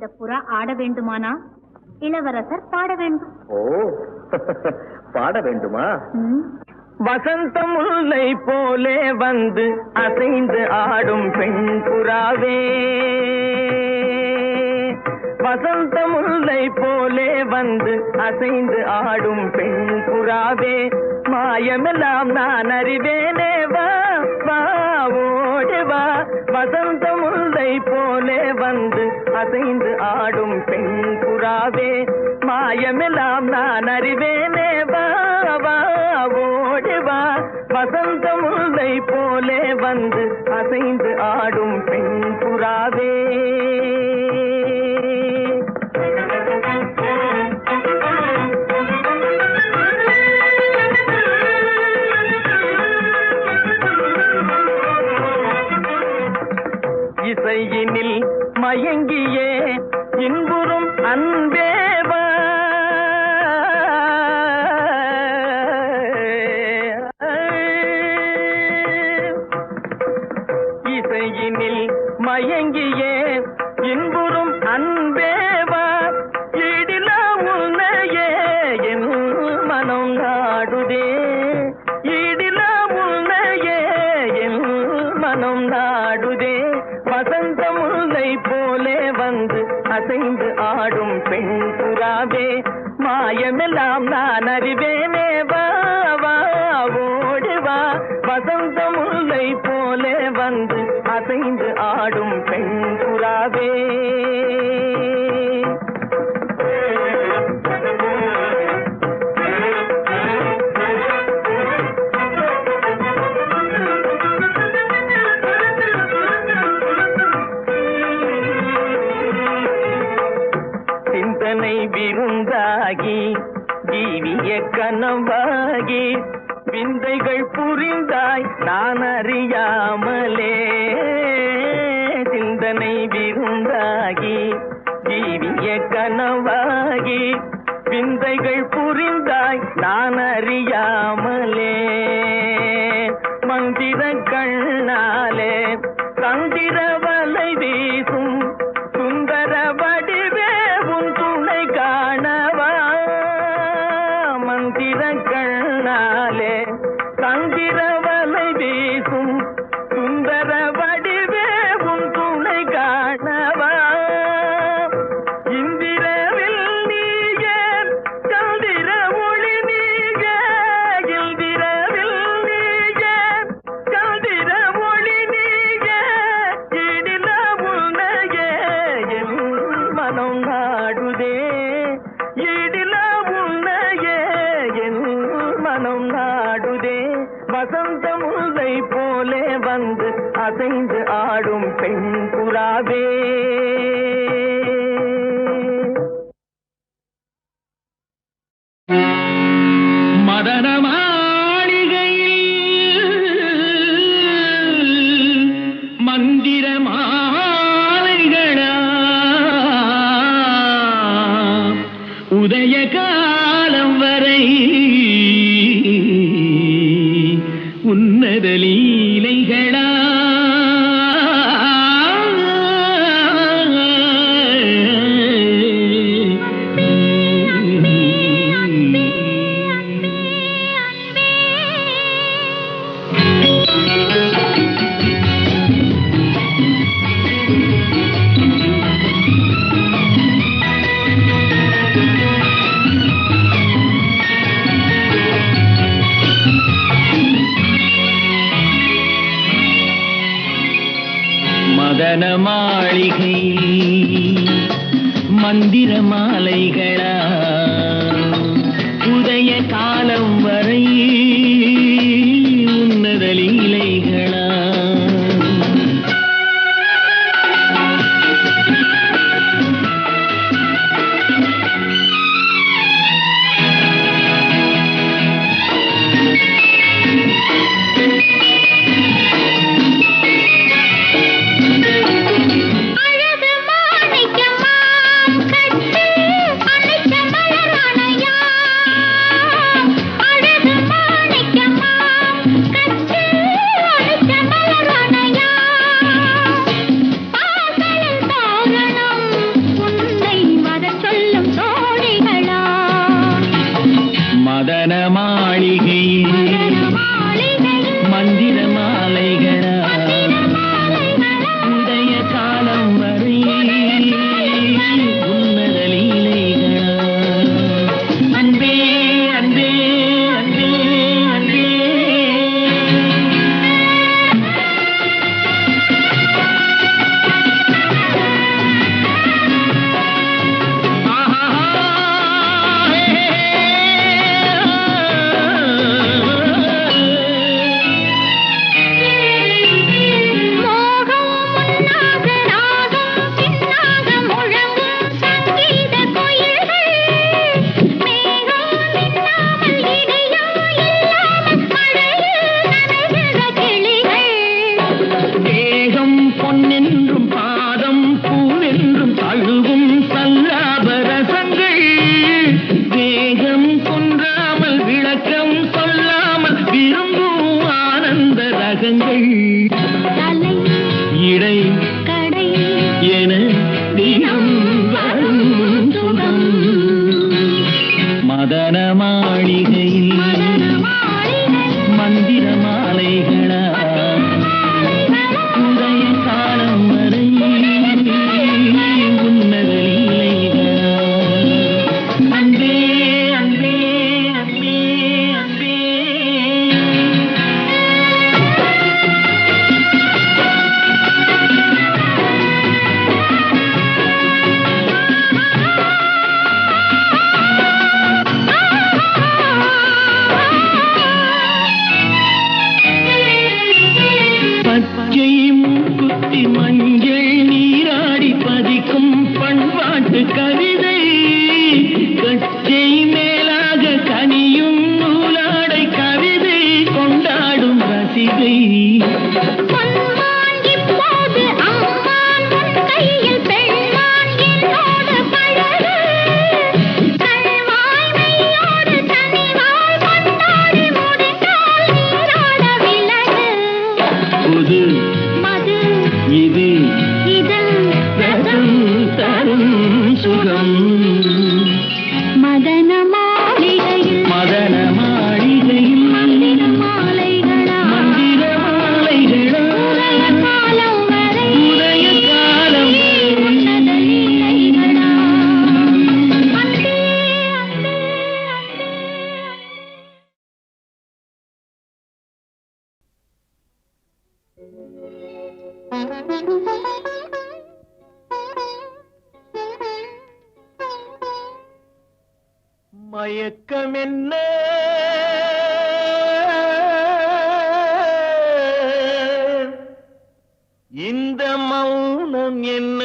இந்த புறா ஆட வேண்டுமானா இளவரசர் பாட வேண்டும். ஓ, பாட வேண்டுமா? வசந்த முல்லை போலே வந்து அசைந்து ஆடும் பெண் புறாவே, வசந்த முல்லை போலே வந்து அசைந்து ஆடும் பெண் புறாவே, மாயமெல்லாம் நான் அறிவேனே, வா வா ஓடி வா. வசந்த முல்லை போலே வந்து அசைந்து ஆடும் பெண் புறாவே, மாயமெல்லாம் நான் அறிவேனே, வா வா ஓடி வா. வசந்த முல்லை போலே வந்து அசைந்து ஆடும் பெண் புறாவே. இசையினில் மயங்கியே இன்புறும் அன்பேவா, இசையினில் மயங்கியே இன்புறும் அன்பேவா, ஈடில உன்னையே என் மனம் நாடுதே, ஈடில உன்னையே என் மனம் நாடுதே. வசந்த முல்லை போலே வந்து அசைந்து ஆடும் பெண் புறாவே, மாயமெல்லாம் நான் அறிவேனே, வா வா ஓடி வா. வசந்த முல்லை போலே வந்து அசைந்து ஆடும் பெண் புறாவே. சிந்தனை விருந்தாகி ஜீவிய கனவாகி விந்தைகள் புரிந்தாய் நான் அறியாமலே, சிந்தனை விருந்தாகி ஜீவிய கனவாகி விந்தைகள் புரிந்தாய் நான் அறியாமலே, மந்திர கண்ணாலே தந்திர வலை வீசும் சுந்தர வடிவே உன் துணை காணவா, மந்திர கண்ணாலே தந்திர வலை வீசும் சுந்தர வடிவே உன் துணை காணவா. இந்திரவில் நீயே சந்திர ஒளி நீயே, இந்திரவில் நீயே சந்திர ஒளி நீயே, இடில உன்னையே என் மனம் நாடுதே, இடில உன்னையே என் மனம் நாடுதே. வசந்த முல்லை போலே வந்து அசைந்து ஆடும் பெண் புறாவே. மதன மாளிகையில் மந்திர மாலைகளா, உதய காலம் வரை உன்னத லீலைகளா, மதன மாளிகை மந்திர மாலைகளா, உதய காலம் வரை உன்னத லீலைகளா. அழகு ராகங்கள் தலை இடை கடை என தினம் வரும் சுகம் மதன மாளிகையில் மந்திர மாலைகளா உதய காலம் வரை உன்னத லீலைகளா அன்பே அன்பே அன்பே அன்பே பச்சை மூக்குத்தி மஞ்சள் நீராடி பதிக்கும் பண்பாட்டு கவிதை கச்சை மேலாக கனியும் நூலாடை கவிதை கொண்டாடும் ரசிகை பொன்மான் இப்போது அம்மான் உன் கையில் பெண்மான் என்னோடு பழகு கல்வாய்மையோடு தனிவாய் கொண்டாடி முடிந்தால் நீராட விலகு புது மது இது இதழ் ரசம் தரும் சுகம் மதன மாளிகையில் மதன மாளிகையில் மந்திர மாலைகளா மந்திர மாலைகளா உதய காலம் வரை உதய காலம் உன்னத லீலைகளா அன்பே அன்பே அன்பே மயக்கம் என்ன இந்த மௌனம் என்ன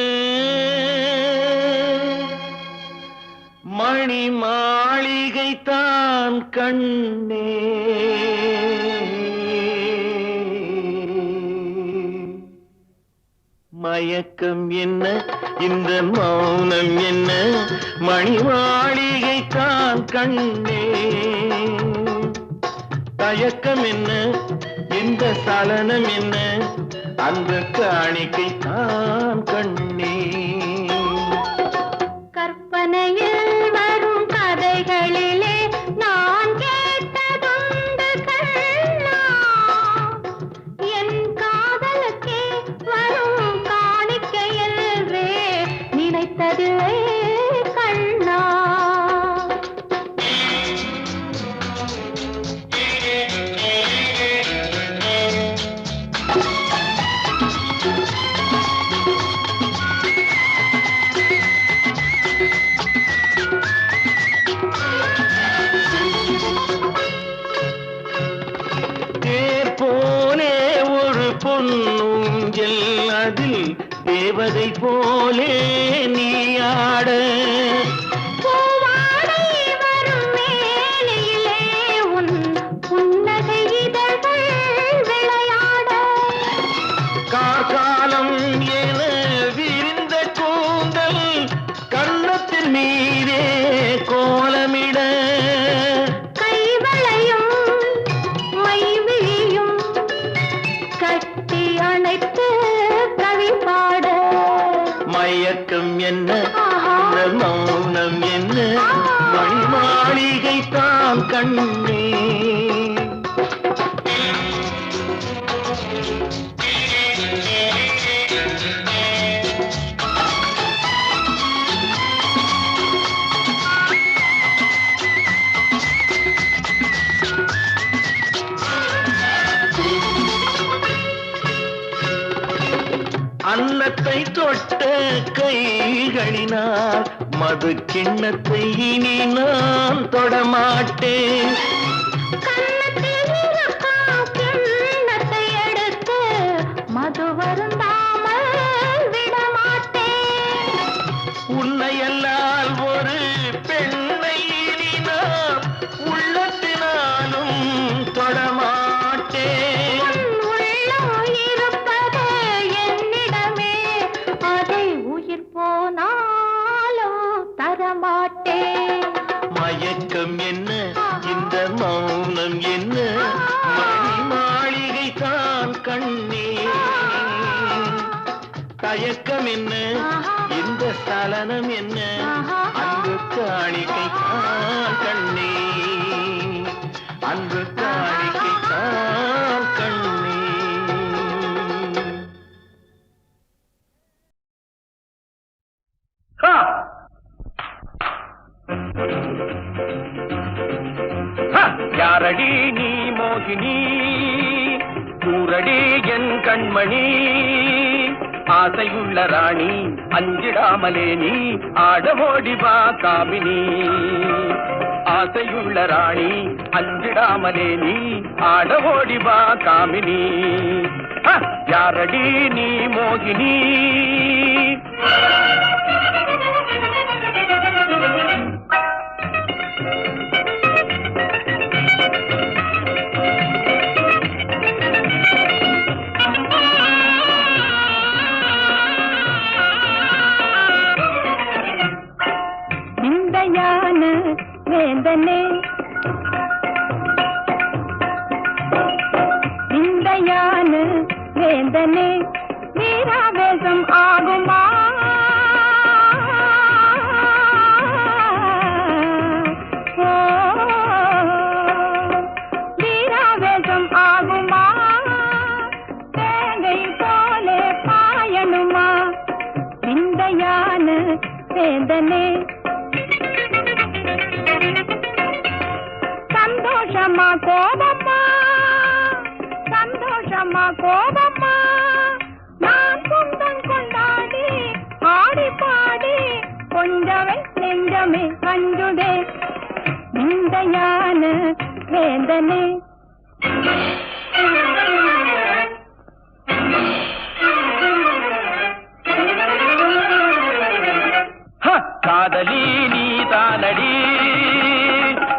மணி மாளிகை தான் கண்ணே மயக்கம் என்ன இந்த மௌனம் என்ன மணி மாளிகை தான் கண்ணே தயக்கம் என்ன இந்த சலனம் என்ன அந்த காணிக்கை தான் கண்ணே கற்பனையில் வரும் கதைகளிலே நான் கேட்டதுண்டு கண்ணா என் காதலுக்கே வரும் காணிக்கையல்வே நினைத்ததுவே கண்ணா தேர் போலே ஒரு பொன்னூஞ்சல் அதில் தேவதை போலே நீ ஆட பூவாடை வரும் மேனியிலே உன் புன்னகை இதழ்கள் விளையாட கார்காலம் என விரிந்த கூந்தல் கன்னத்தின் மீதே கோலமிட கைவளையும் மைவிழியும் கட்டி அணைத்து கவி பாட மயக்கம் என்ன ஆஹா. இந்த மௌனம் என்ன மணி மாளிகை தான் கண்ணே அன்னத்தை தொட்ட கைகளினால் மது கிண்ணத்தை இனி நான் தொடமாட்டேன் கன்னத்தில் இருக்கும் கிண்ணத்தை எடுத்து மது வருந்தாமல் விடமாட்டேன் உன்னையல்லால் ஒரு பெண்ணை இனி நான் உள்ளத்தினாலும் தொடமாட்டேன் உன் உள்ளம் இருப்பது என்னிடமே அதை உயிர் போனாலும் தரமாட்டேன் மயக்கம் என்ன இந்த கண்ணே தயக்கம் என்ன இந்த சலனம் என்ன அன்பு காணிக்கை தான் கண்ணே அன்பு காணிக்கை தான் கண்ணே யாரடி நீ மோகினி கூரடி என் கண்மணி ஆசையுள்ள ராணி அஞ்சிடாமலே நீ ஆடவோடிவா காமினி ஆசையுள்ள ராணி அஞ்சிடாமலே நீ ஆடவோடிவா காமினி யாரடி நீ மோகினி வேந்தனே விந்தையான வேந்தனே வீராவேசம் ஆகுமா வீராவேசம் ஆகுமா தேங்கை போலே பாயணுமா விந்தையான வேந்தனே சந்தோஷமா கோபமா சந்தோஷமா கோபமா நான் சொந்தம் கொண்டாடி ஆடி பாடி கொஞ்சமே நெஞ்சமே கஞ்சுதே விந்தையான வேந்தனே காதலி நீ தானடி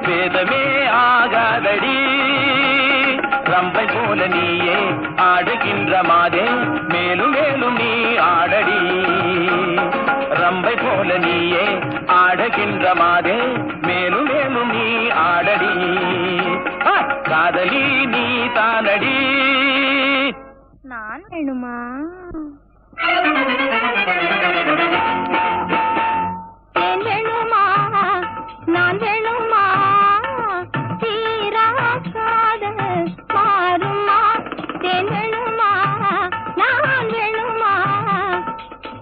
வேதமே ஆகாதடி ரம்பை போல நீயே ஆடுகின்ற மாதே மேலும் மேலும் நீ ஆடடி ரம்பை போல நீயே ஆடுகின்ற மாதே மேலும் மேலும் நீ ஆடடி காதலி நீ தானடி நான் வேணுமா வேணுமா நான் வேணுமா தீரா காதல் மாறுமா தேன் வேணுமா நான் வேணுமா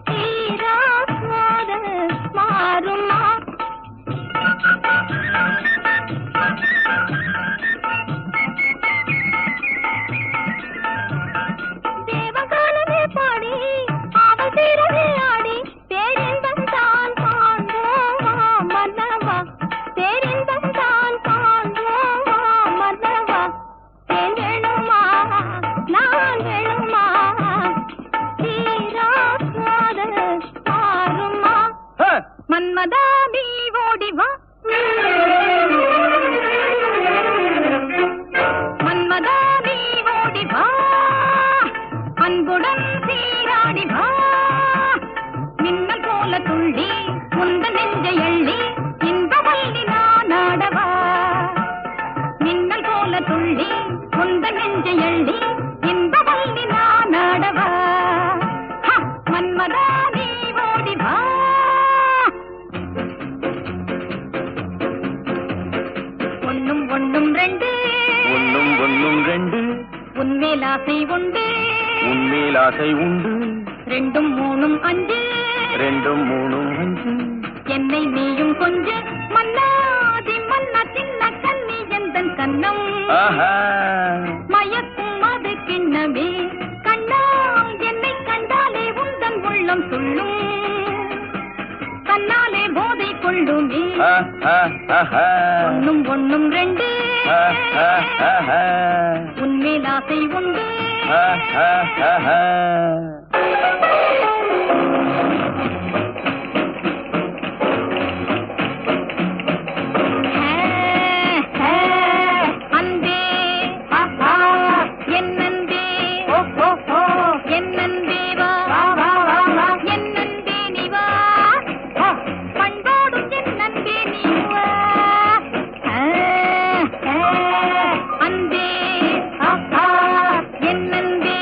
தீரா காதல் மாறுமா தேவகானமே பாடி அவள் தீரவே ஆடி பேரின்பம் தான் காண்போமா மன்னவா பேரின்பம் தான் காண்போமா மன்னவா தேன் வேணுமா நான் வேணுமா தீரா காதல் மாறுமா மன்மதா நீ ஓடி வா மன்மதா நீ ஓடி வா அன்புடன் சீராடி வா மின்னல் போல துள்ளி முந்த நெஞ்சை எள்ளி இன்பவல்லி நான் ஆடவா மின்னல் போல துள்ளி முந்த நெஞ்சை எள்ளி இன்பவல்லி நான் ஆடவா மன்மதா நீ ஓடி வா ஒன்னும் ஒன்னும் ரெண்டு ஒன்னும் ஒன்னும் ரெண்டு உன்மேல் ஆசை உண்டு உன்மேல் ஆசை உண்டு ரெண்டும் மூணும் அஞ்சு ரெண்டும் மூணும் அஞ்சு என்னை நீயும் கொஞ்ச மன்னாதி மன்னா சின்ன கண்ணி எந்தன் கண்ணம் மயக்கும் அது கிண்ணமே கண்ணா என்னை கண்டாலே உந்தன் உள்ளம் துள்ளும் கண்ணாலே போதை கொள்ளுமே ஒன்னும் ஒன்னும் ரெண்டு உன்மேல் ஆசை உண்டு அன்பே என்னன்பே என்னன்பே வா என்னன்பே நீ வா பண்பாடும் என்னன்பே நீ வா அன்பே என்னன்பே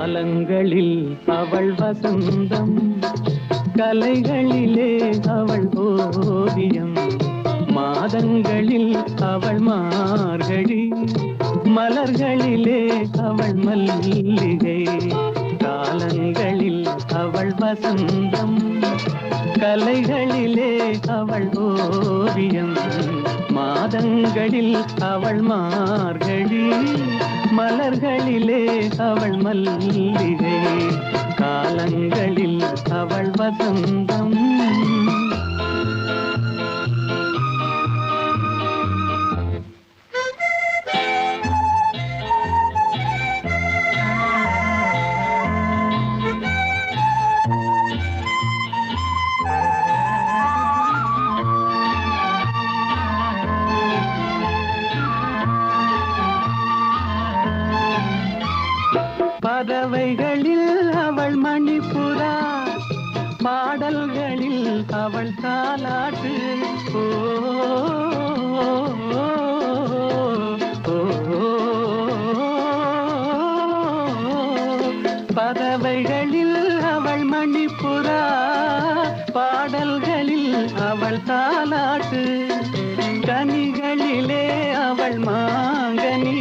காலங்களில் அவள் வசந்தம், கலைகளிலே அவள் ஓவியம், மாதங்களில் அவள் மார்கழி, மலர்களிலே அவள் மல்லிகை. காலங்களில் அவள் வசந்தம், கலைகளிலே அவள் ஓவியம், மாதங்களில் அவள் மார்கழி, மலர்களிலே அவள் மல்லிகை. காலங்களில் அவள் வசந்தம். பறவைகளில் அவள் மணிப்புறா, பாடல்களில் அவள் தாலாட்டு. ஓ, பறவைகளில் அவள் மணிப்புறா, பாடல்களில் அவள் தாலாட்டு. கனிகளிலே அவள் மாங்கனி,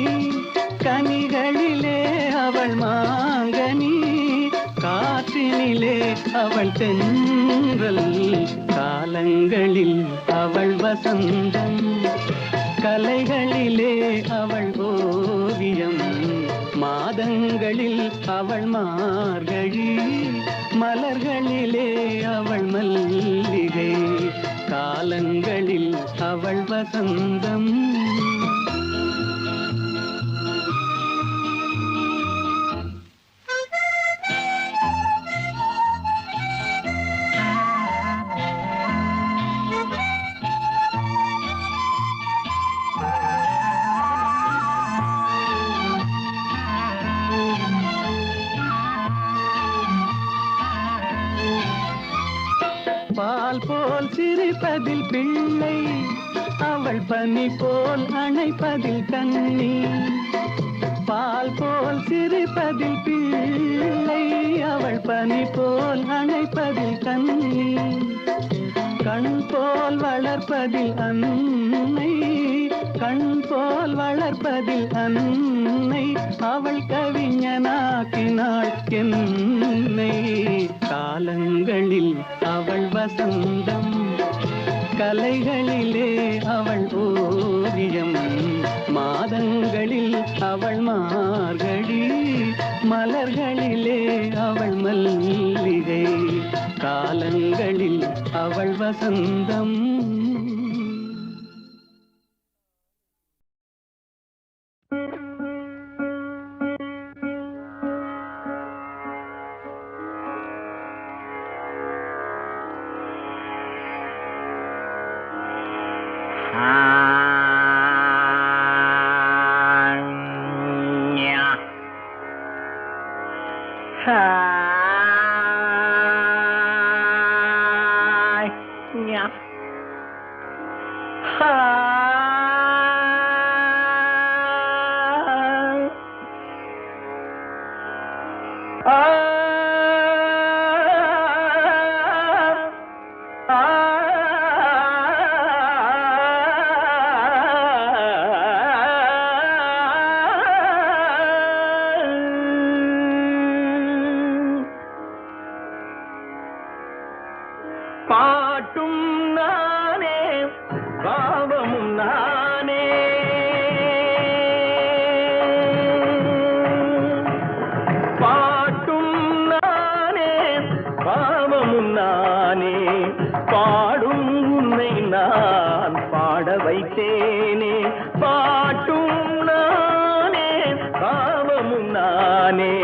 கனிகளிலே அவள் மாங்கனி, காற்றினிலே அவள் தென்றல். காலங்களில் அவள் வசந்தம், கலைகளிலே அவள் ஓவியம், மாதங்களில் அவள் மார்கழி, மலர்களிலே அவள் மல்லிகை. காலங்களில் அவள் வசந்தம். பால் போல் சிரிப்பதில் பிள்ளை, அவள் பனி போல் அணைப்பதில் கண்ணி. பால் போல் சிரிப்பதில் பிள்ளை, அவள் பனி போல் அணைப்பதில் கண்ணி. கண் போல் வளர்ப்பதில் அன்னை, கண் போல் வளர்ப்பதில் அன்னை, அவள் கவிஞனாக்கினாள் என்னை. காலங்களில் அவள் வசந்தம், கலைகளிலே அவள் ஓவியம், மாதங்களில் அவள் மார்கழி, மலர்களிலே அவள் மல்லிகை. காலங்களில் அவள் வசந்தம். பாட்டும் நானே, பாவமும் நானே, பாட்டும் நானே, பாவமும் நானே, பாடும் உன்னை நான் பாட வைத்தேனே. பாட்டும் நானே, பாவமும் நானே,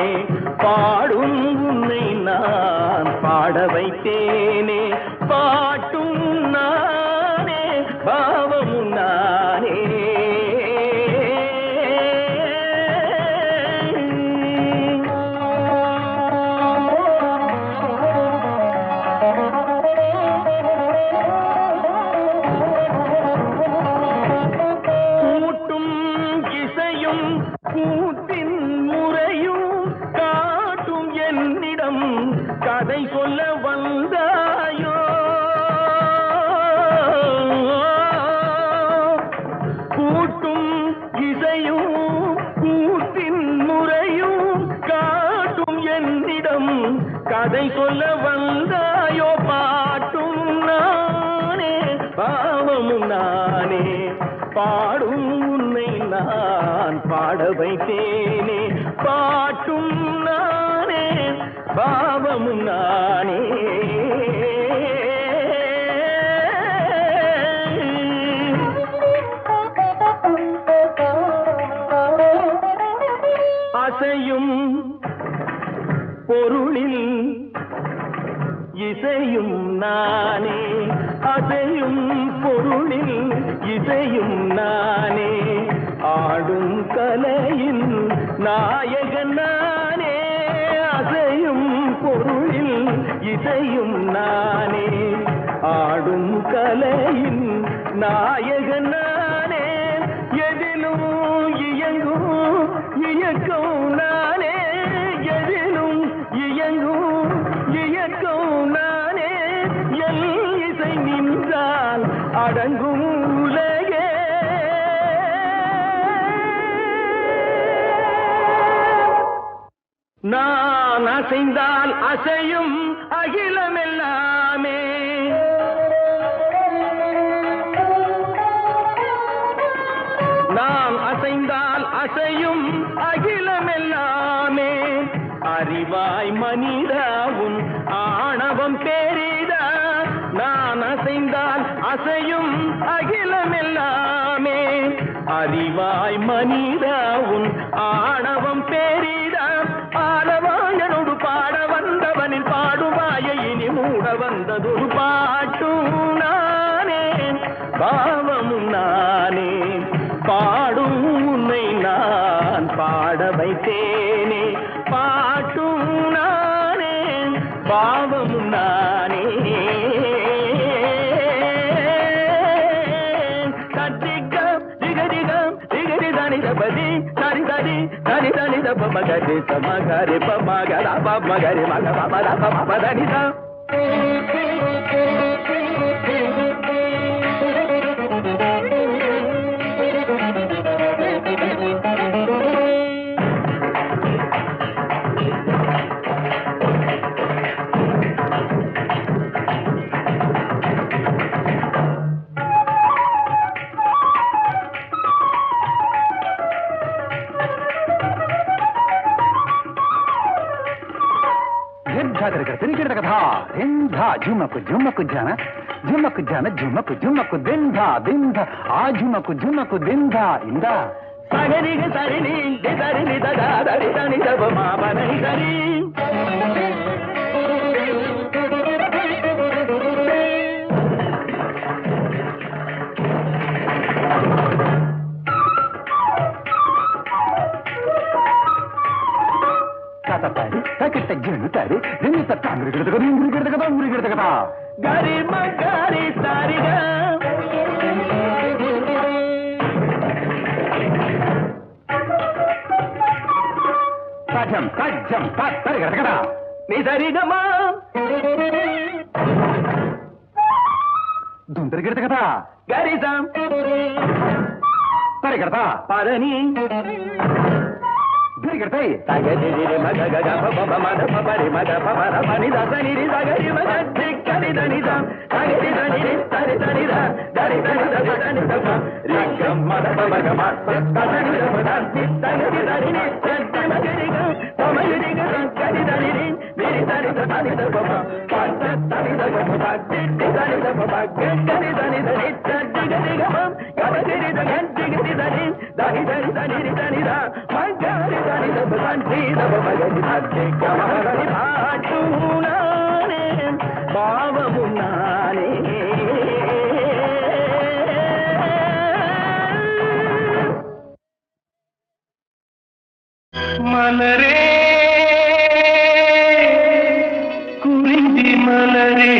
பாடும் உன்னை நான் பாட வைத்தேனே. பாட்டும் நானே, பாவமும் நானே. கூட்டும் இசையும் கூத்தின் முறையும் காட்டும் அதை சொல்ல வந்தாயோ பாட்டும் நானே பாவமும் நானே பாடும் உன்னை நான் பாட வைத்தேனே பாட்டும் நானே பாவமும் நானே அசையும் பொருளில் இசையும் நானே அசையும் பொருளில் இசையும் நானே ஆடும் கலையின் நாயகன் நானே அசையும் பொருளில் இசையும் நானே ஆடும் கலையின் நாயகன் நானே எதிலும் இயங்கும் இயக்கம் நானே எதிலும் இயங்கும் இயக்கம் நானே எல் இசை நின்றால் அடங்கும் உலகே நான் அசைந்தால் அசையும் அகிலமெல்லாமே நான் அசைந்தால் அசையும் அகிலமெல்லாமே அறிவாய் மனிதாவும் ஆணவம் பெரிதா நான் அசைந்தால் அசையும் அகிலமெல்லாமே அறிவாய் மனிதாவும் ஆணவம் பெரிதா பாடவாயனோடு பாட வந்தவனில் பாடுவாய இனி மூட வந்ததொரு பாட்டும் நானே பாவமும் நானே பாடும் உன்னை நான் பாட வைத்தேனே பாட்டும் நானே பாவமும் நானே சட்டிகம் திகதிகம் திகதி தனிதபதி சரி சரி தனி தனிதப மகரி சமகரி பமகர பமகரி மக பமர பமதனிதம் झुमक झुमक जाना झुमक जाना झुमक झुमक दिंधा दिंधा आ झुमक झुमक दिंधा इंदा सगरी सरिनी दरिनी ददा दरि दनि दब मा बनि दरि तारी तकिट जनु तारी दिन तक अंगरी गिरदगा गरी मगरी सारिगा काजम काजम तारी गिरदगा नी सरिगमा दुंदर गिरदगा गरी सम तारी गिरदा पारनी गिरते तगरी मग गग प मद प रि मग प र पनि द सनि रि सगरि मग धिक्करि दनि द सगरि दनि रि तरि दनि द दरि दनि द दनि द रि ग मद प मग म स दनि द प द तगरि दनि रि सद्द मग रि ग प मग रि ग सगरि दनि रि रि दनि द दनि द प म प स दनि द प प ति दनि द प प ग दनि दनि द रि सद्द ग रि ग म ग रि रि द ग रि दनि दनि दनि दनि रि दनि द मग रि दनि द प दनि द प मग रि सद्द ग म रि भाटू नाने भावमु नाने மலரே குறிஞ்சி மலரே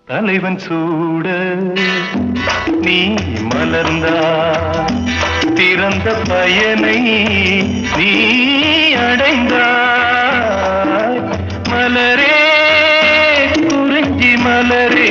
தலைவன் சூட நீ மலர்ந்தா திறந்த பயனை நீ அடைந்தாய் மலரே குறிஞ்சி மலரே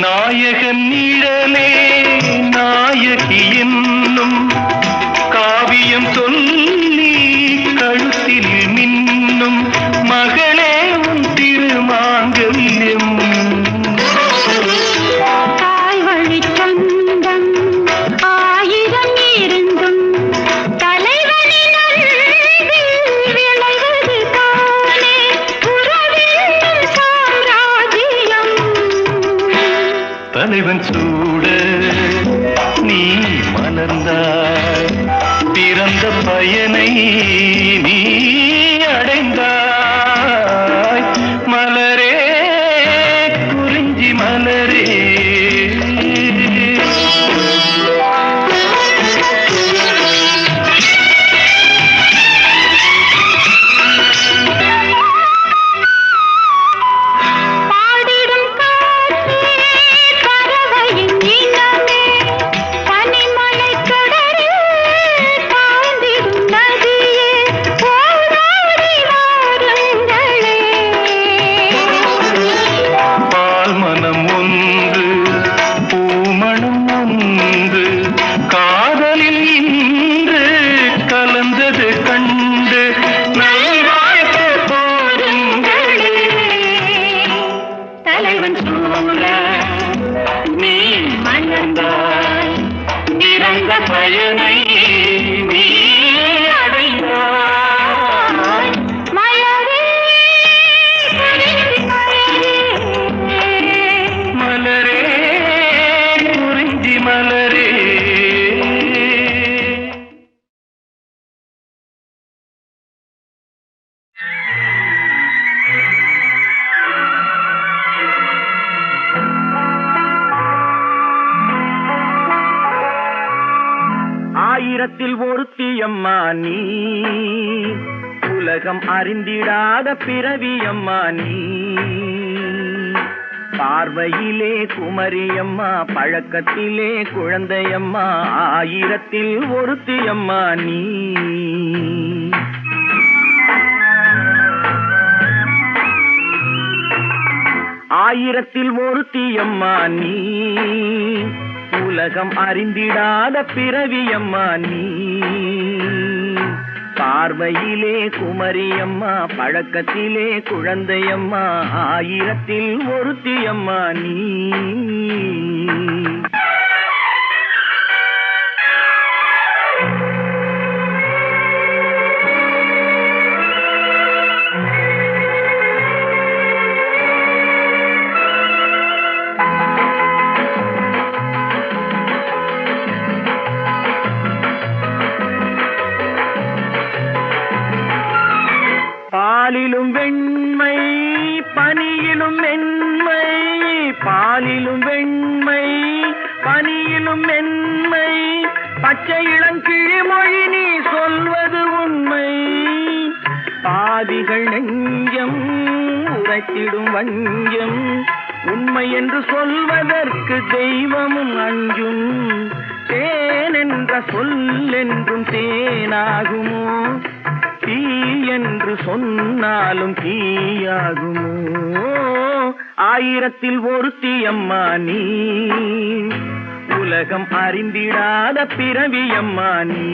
நாயகன் நிழலே நாயகி என்னும் காவியம் சொல்லி கழுத்தில் மின்னும் மகளே உன் திருமாங்கல்யம் தாய் வழி சொந்தம் ஆயிரம் இருந்தும் தலைவனின் விளைவது தானே உறவின் சாம்ராஜ்யம் தலைவன் சூட நீ மலர்ந்தாய் பிறந்த பயனை நீ அடைந்தாய் மலரே குறிஞ்சி மலரே பயனை நீ அடைந்தாய் மலரே மலரே குறிஞ்சி மலரே ஆயிரத்தில் ஒருத்தியம்மா நீ உலகம் அறிந்திடாத பிறவியம்மா நீ பார்வையிலே குமரியம்மா பழக்கத்திலே குழந்தையம்மா ஆயிரத்தில் ஒருத்தியம்மா நீ ஆயிரத்தில் ஒருத்தியம்மா நீ உலகம் அறிந்திடாத பிறவியம்மா நீ பார்வையிலே குமரியம்மா பழக்கத்திலே குழந்தையம்மா ஆயிரத்தில் ஒருத்தியம்மா நீ பாலிலும் வெண்மை பனியிலும் மென்மை பாலிலும் வெண்மை பனியிலும் மென்மை பச்சை இளங்கிழிமொழி நீ சொல்வது உண்மை பாதிகள் நெஞ்சம் உரைத்திடும் வஞ்சம் உண்மை என்று சொல்வதற்கு தெய்வமும் அஞ்சும் தேன் என்ற சொல் என்றும் தேனாகுமோ தீ என்று சொன்னாலும் தீயாகுமோ ஆயிரத்தில் ஒருத்தியம்மா நீ உலகம் அறிந்திடாத பிறவியம்மா நீ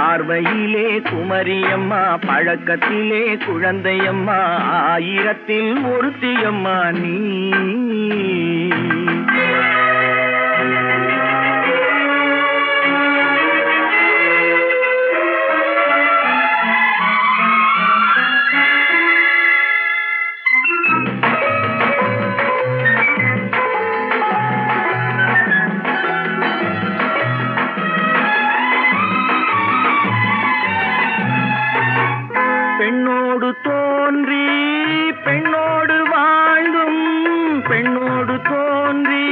பார்வையிலே குமரியம்மா, பழக்கத்திலே குழந்தையம்மா, ஆயிரத்தில் ஒருத்தியம்மா நீ. பெண்ணோடு தோன்றி பெண்ணோடு வாழ்ந்தும், பெண்ணோடு தோன்றி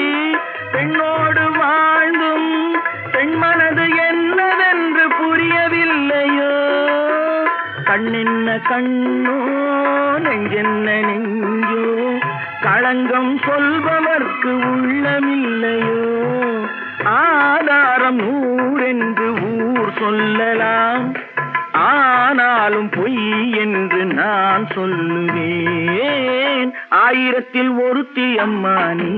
பெண்ணோடு வாழ்ந்தும், பெண்மனது என்னவென்று புரியவில்லையோ. கண்ணென்ன கண்ணோ, நெஞ்சென்ன நெஞ்சோ, களங்கம் சொல்பவர்க்கு உள்ளமில்லையோ. ஆதாரம் நூறென்று ஊர் சொல்லலாம், ஆனாலும் பொய் என்று நான் சொல்லுவேன். ஆயிரத்தில் ஒருத்தி அம்மா நீ,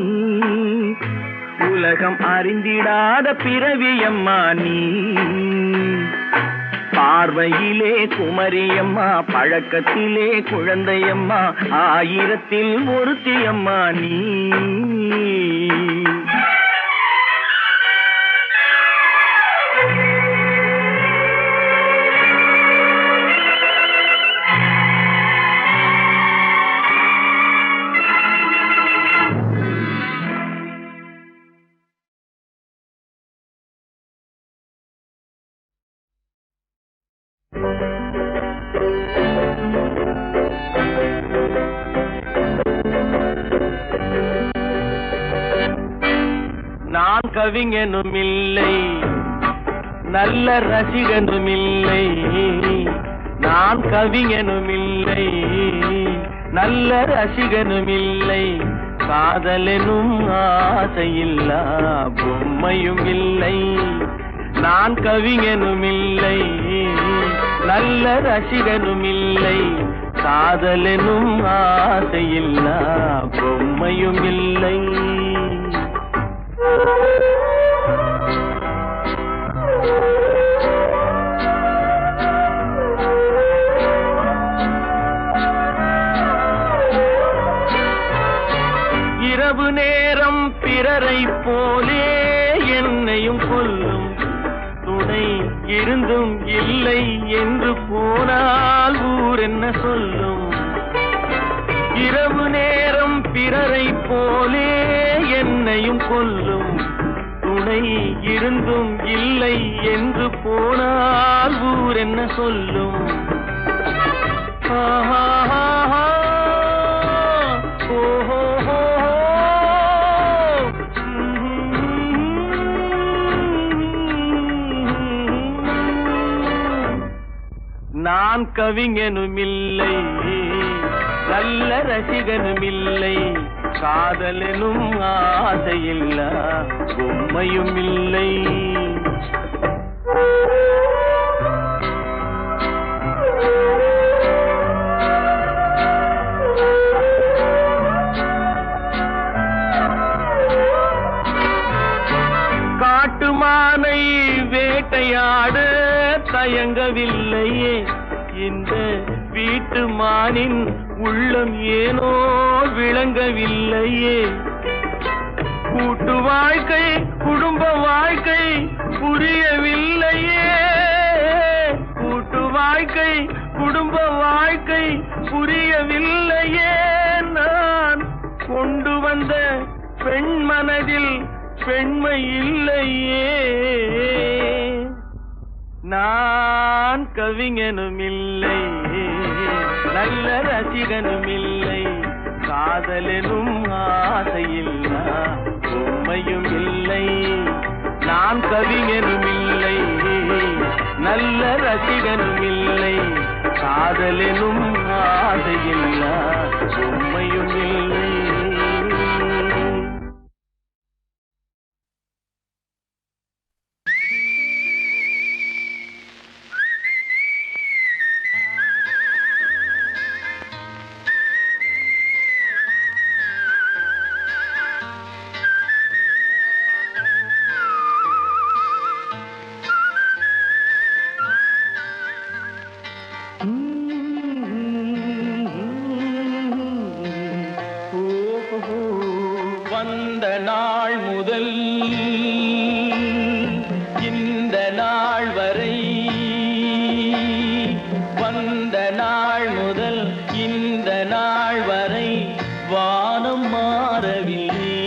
உலகம் அறிந்திடாத பிறவி அம்மா நீ. பார்வையிலே குமரியம்மா, பழக்கத்திலே குழந்தையம்மா, ஆயிரத்தில் ஒருத்தி அம்மா நீ. நான் கவிஞனும் இல்லை, நல்ல ரசிகனும் இல்லை. நான் கவிஞனும் இல்லை, நல்ல ரசிகனும் இல்லை. காதலெனும் ஆசையில்லா பொம்மையும் இல்லை. நான் கவிஞனும் இல்லை, நல்ல ரசிகனும் இல்லை. காதலெனும் ஆசையில்லா பொம்மையும் இல்லை. இரவு நேரம் பிறரை போலே என்னையும் கொல்லும், துணை இருந்தும் இல்லை என்று போனால் ஊர் என்ன சொல்லும். இரவு நேரம் பிறரை போலே என்னையும் கொல்லும், துணை இருந்தும் இல்லை என்று போனால் ஊர் என்ன சொல்லும். நான் கவிஞனும் இல்லை, நல்ல ரசிகனும் இல்லை. காதலெனும் ஆசையில்லா பொம்மையும் இல்லை. காட்டுமானை வேட்டையாட தயங்கவில்லையே, இந்த வீட்டு மானின் உள்ளம் ஏனோ விளங்கவில்லையே. கூட்டு வாழ்க்கை குடும்ப வாழ்க்கை புரியவில்லையே, கூட்டு வாழ்க்கை குடும்ப வாழ்க்கை புரியவில்லையே. நான் கொண்டு வந்த பெண் மனதில் பெண்மை இல்லையே. நான் கவிஞனும் இல்லை, நல்ல ரசிகனும் இல்லை. காதலெனும் ஆசையில்லா பொம்மையும் இல்லை. நான் கவிஞனும் இல்லை, நல்ல ரசிகனும் இல்லை. காதலெனும் ஆசையில்லா பொம்மையும் இல்லை. வந்த நாள் முதல் இந்த நாள் வரை, வந்த நாள் முதல் இந்த நாள் வரை வானம் மாறவில்லை.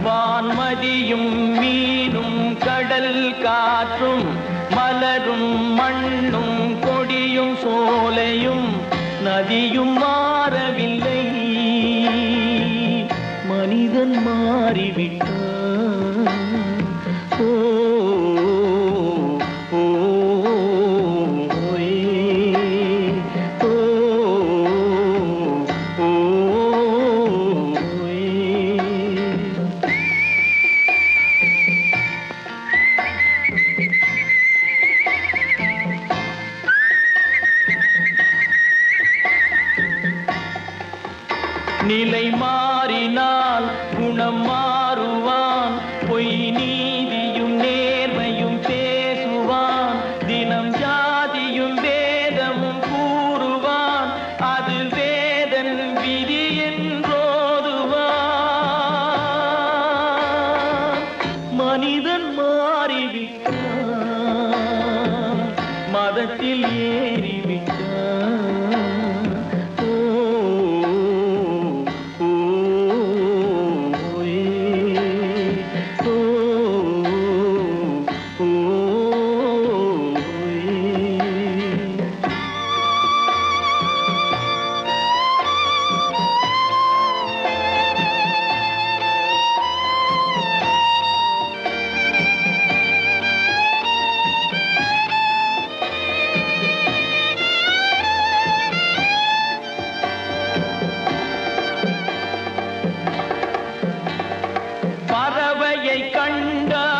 வான்மதியும் மீனும் கடல் காற்றும் மலரும் மண்ணும் கொடியும் சோலையும் நதியும் மாறவில்லை. மனிதன் மாறிவிட்டான். ஓ ஓ நிலை மாறினால் குணம் மாறுவான். பொய் நீதியும் நேர்மையும் பேசுவான். தினம் ஜாதியும் வேதமும் கூறுவான். அது வேதன் விதி என்றோதுவான். மனிதன் மாறிவிட்டான். மதத்தில் ஏறிவிட்டான். பறவையை கண்டான்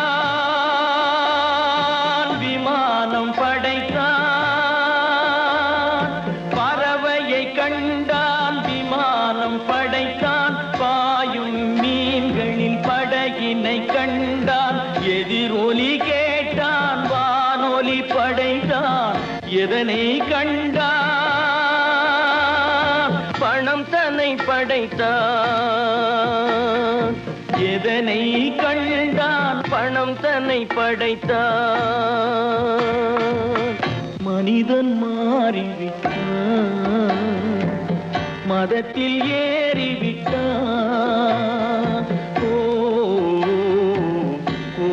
விமானம் படைத்தான். பறவையை கண்டான் விமானம் படைத்தான். பாயும் மீன்களின் படகினை கண்டான். எதிரொலி கேட்டான் வானொலி படைத்தான். எதனை கண்டான்? பணம் தன்னை படைத்தான். எதனை கண்டான்? பணம் தன்னை படைத்தான். மனிதன் மாறிவிட்டான். மதத்தில் ஏறிவிட்டான். ஓ ஓ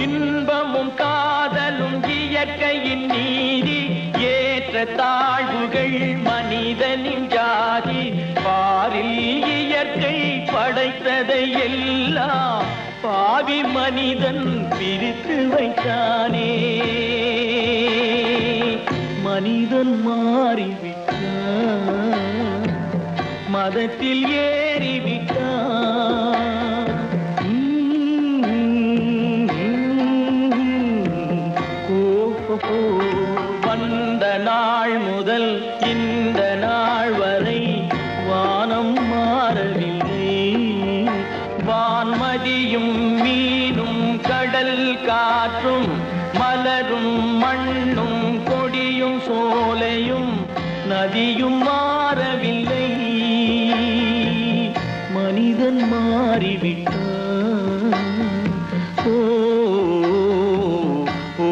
இன்பமும் காதலும் இயற்கையின் நீதி. ஏற்ற தாழ்வுகள் மனிதனின் ஜாதி. பாரில் இயற்கை படைத்ததை எல்லாம் பாவி மனிதன் பிரித்து வைத்தானே. மனிதன் மாறிவிட்டான். மதத்தில் ஏறிவிட்டான். வந்த நாள் முதல் இந்த நாள் வரை வானம் மாறவில்லை. வான்மதியும் மீனும் கடல் காற்றும் மலரும் மண்ணும் கொடியும் சோலையும் நதியும் மாறவில்லை. மனிதன் மாறிவிட்டான். ஓ ஓ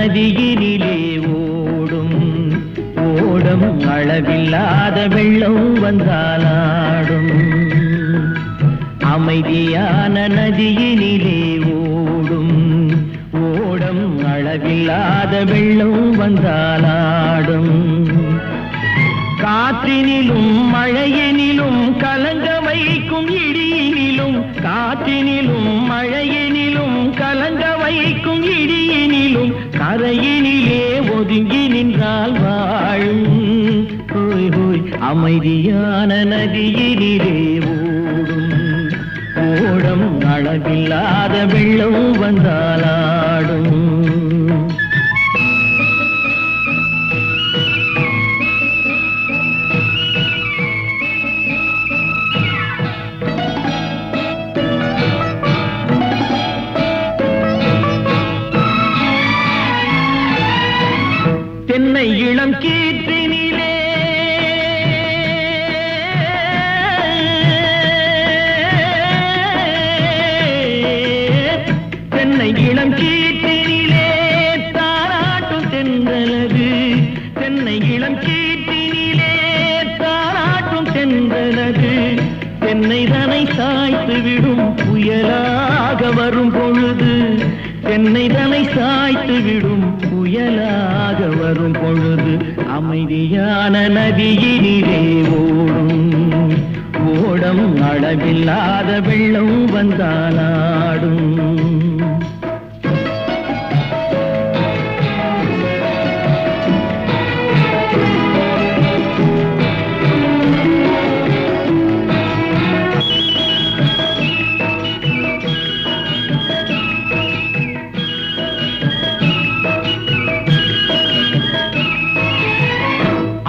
நதியினிலே ஓடும் ஓடம் அளவில்லாத வெள்ளம் வந்தாலாடும் அமைதியான நதியினிலே ஓடும் ஓடம் அளவில்லாத வெள்ளம் வந்தாலாடும் காற்றினிலும் மழையினிலும் கலங்க வைக்கும் இடியினிலும் காற்றினிலும் மழையினிலும் கலங்க வைக்கும் இடியினிலும் கரையினிலே ஒதுங்கி நின்றால் வாழும் ஹோய் ஹோய் அமைதியான நதியினிலே ஓடும் ஓடம் அளவில்லாத வெள்ளம் வந்தாலாடும் தென்னை இளம் கீற்றினிலே தென்னை இளம் கீற்றினிலே தாராட்டும் தென்றலது தென்னை இளம் கீற்றினிலே தாராட்டும் தென்றலது தென்னை தனை சாய்த்து விடும் புயலாக வரும் பொழுது தென்னை தனை சாய்த்து விடும் புயலாக வரும் பொழுது அமைதியான நதியினிலே ஓடும் ஓடம் அளவில்லாத வெள்ளம் வந்தாலாடும்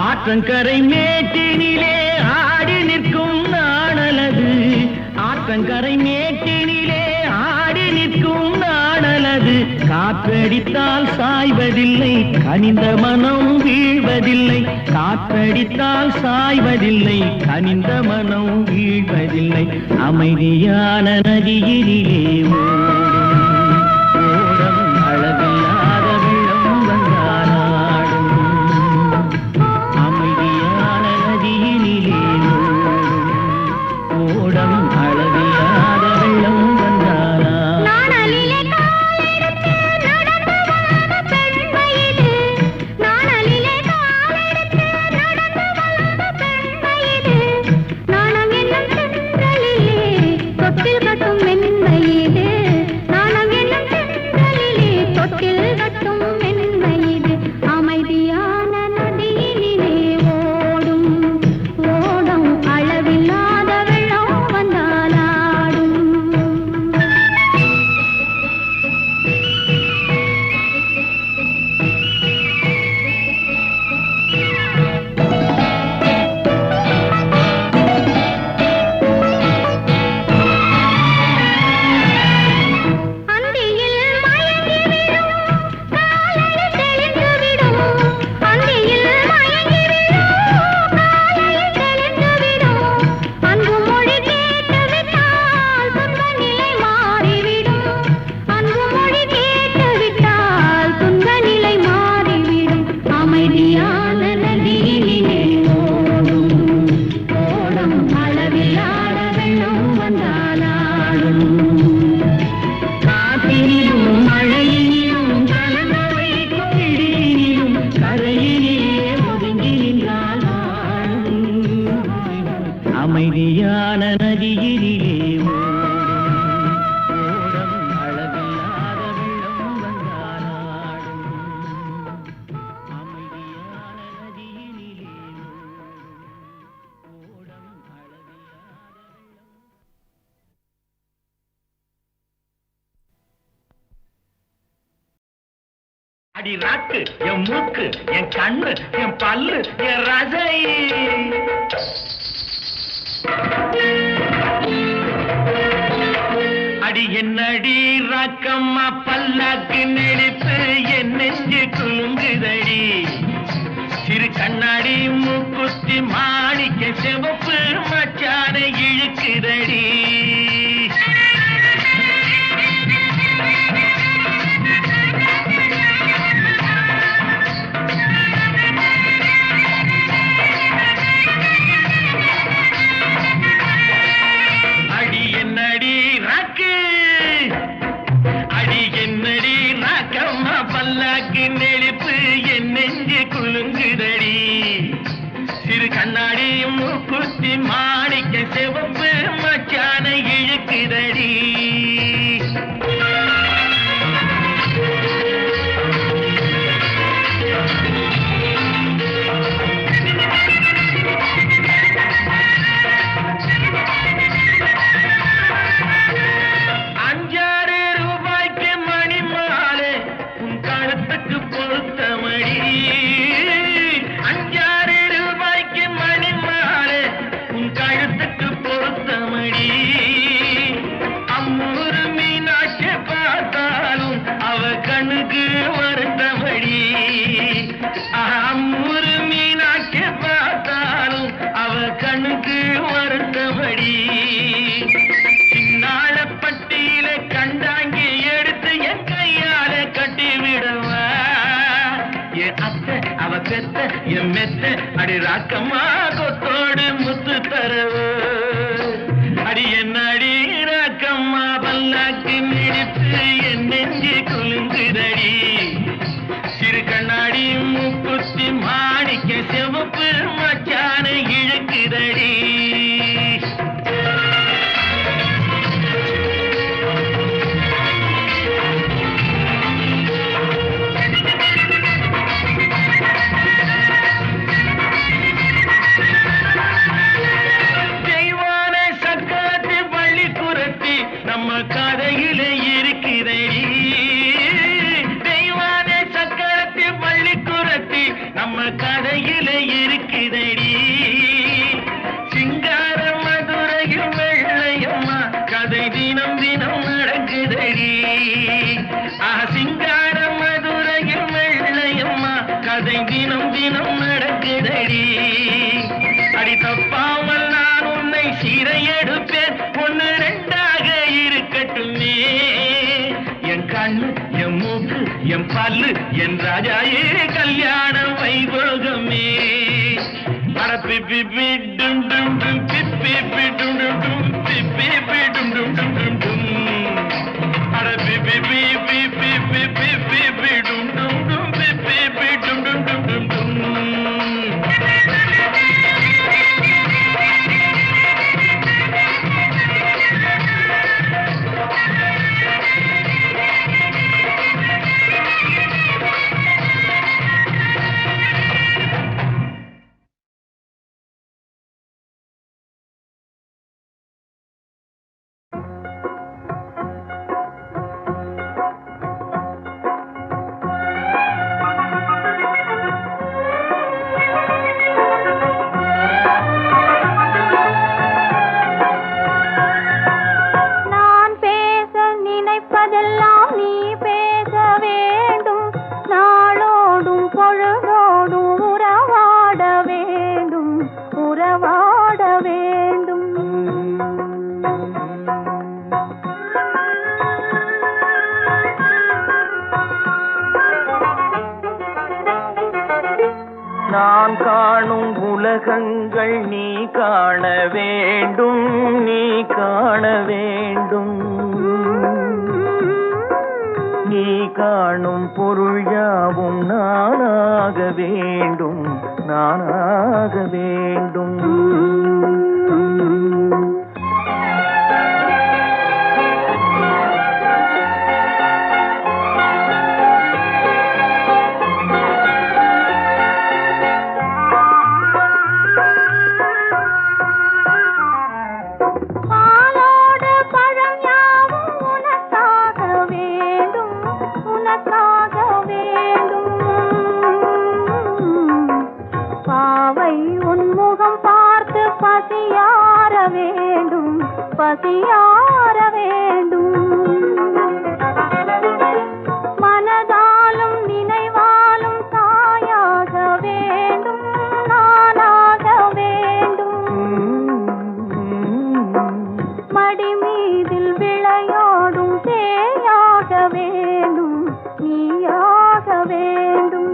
ஆற்றங்கரை மேட்டினிலே ஆடி நிற்கும் நாணலது ஆற்றங்கரை மேட்டினிலே ஆடி நிற்கும் நாணலது காற்றடித்தால் சாய்வதில்லை கனிந்த மனம் வீழ்வதில்லை காற்றடித்தால் சாய்வதில்லை கனிந்த மனம் வீழ்வதில்லை அமைதியான நதியினிலே ஓடம் அளவில்லாத வெள்ளம் வந்தாலாடும் அமைதியான நதியினிலே ஓடம் அளவில்லாத வெள்ளம் வந்தாலாடும் நாணலிலே காலெடுத்து நடந்து வளர்ந்த பெண்மயிலே நாணலிலே காலெடுத்து நடந்து வளர்ந்த பெண்மயிலே நாணம் என்னும் சென்றலிலே தொட்டில் கட்டும் மென்மையிலே நாணம் என்னும் சென்றலிலே தொட்டில் கட்டும் மென்மையிலே அமைதியான நதியினிலே ஓடும் ஓடம் அளவில்லாத வெள்ளம் வந்தாலாடும் அந்தியில் மயங்கிவிடும் காலையில் தெளிந்துவிடும் அந்தியில் மயங்கிவிடும் காலையில் தெளிந்துவிடும் அன்பு மொழி கேட்டுவிட்டால் துன்ப நிலை மாறிவிடும் அன்பு மொழி கேட்டுவிட்டால் துன்ப நிலை மாறிவிடும் அமைதியான நதியினிலே ஓடும் ஓடம் அளவில்லாத வெள்ளம் வந்தாலாடும் காற்றினிலும் மழையினிலும் கலந்த வைக்கும் இடியினிலும் கரையினிலே ஒதுங்கி நின்றால் வாழும் அமைதியான நதியினிலே ஓடம் அளவில்லாத வெள்ளம் வந்தாலாடும் அமைதியான நதியினிலே ஓடம் அளவில்லாத அடி ராக்கு என் மூக்கு என் கண்ணு என் பல்லு என் ரசை அடி என்னடி ராக்கம்மா பல்லாக்கு நெளிப்பு என் நெஞ்சு குலுங்குதடி சிறு கண்ணாடி மூக்குத்தி மாணிக்க சிவப்பு மச்சான இழுக்குதடி வருத்தபடி சின்னாளப்பட்டியில கண்டாங்கி எடுத்து என் கையால கட்டிவிடவா என் அத்தை அவ பெத்த என் மெத்த அடி ராக்கம்மா கொத்தோடு முத்து தரவு அடி என்ன அடி ராக்கம்மா பல்லாக்கு மிடித்து என் நெஞ்சு குலுங்குதடி சிறு கண்ணாடி மூக்குத்தி மாணிக்க சிவப்பு மச்சான இழுக்குதடி நம்ம கதையில இருக்கிறடி தெய்வான சக்கரத்தி பள்ளிக்குரத்தி நம்ம கதையில இருக்கிறடி சிங்கார மதுரையில் வெள்ளையம்மா கதை தினம் தினம் நடக்குதடி சிங்கார மதுரையில் வெள்ளையம்மா கதை தினம் தினம் நடக்குதடி அடி தப்பாமல் நான் உன்னை சீரை எடுப்பேன் ஒன்னு ரெண்டாக இருக்கட்டுமே என் கண்ணு என் மூக்கு என் பல்லு என் ராஜாயே கல்யாண வைபோகமே பரப்பி பிப்பி டும் டும் டும் பிப்பி டும் டும் டும் பிப்பி டும் டும் டும் டும் டும் பரப்பி பிப்பி பிப்பி பிப்பி பிப்பி டும் டும் டும் பிப்பி டும் டும் டும் டும் டும் நான் காணும் உலகங்கள் நீ காண வேண்டும் நீ காண வேண்டும் நீ காணும் பொருள் யாவும் நானாக வேண்டும் நானாக வேண்டும் பசியார வேண்டும் மனதாலும் நினைவாலும் தாயாக வேண்டும் நானாக வேண்டும் மடி மீதில் விளையாடும் தேயாக வேண்டும் நீயாக வேண்டும்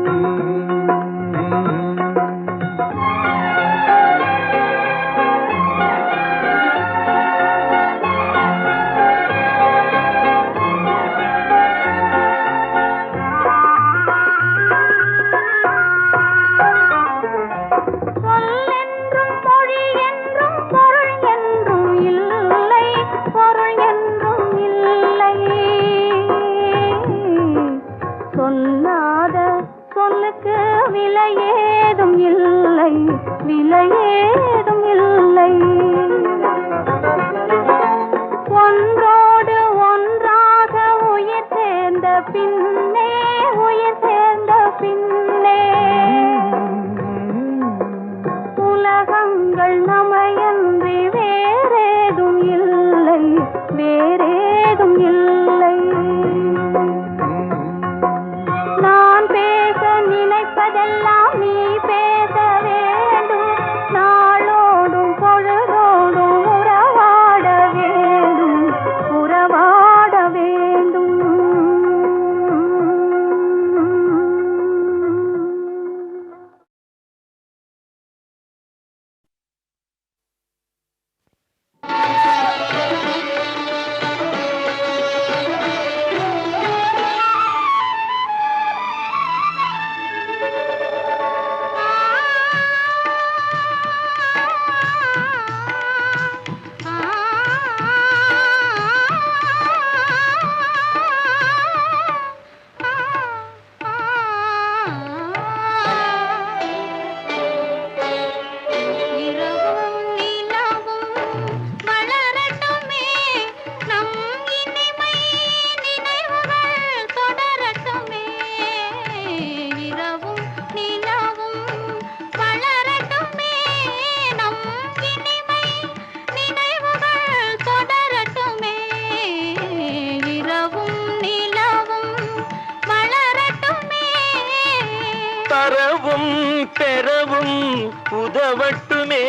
உதவட்டுமே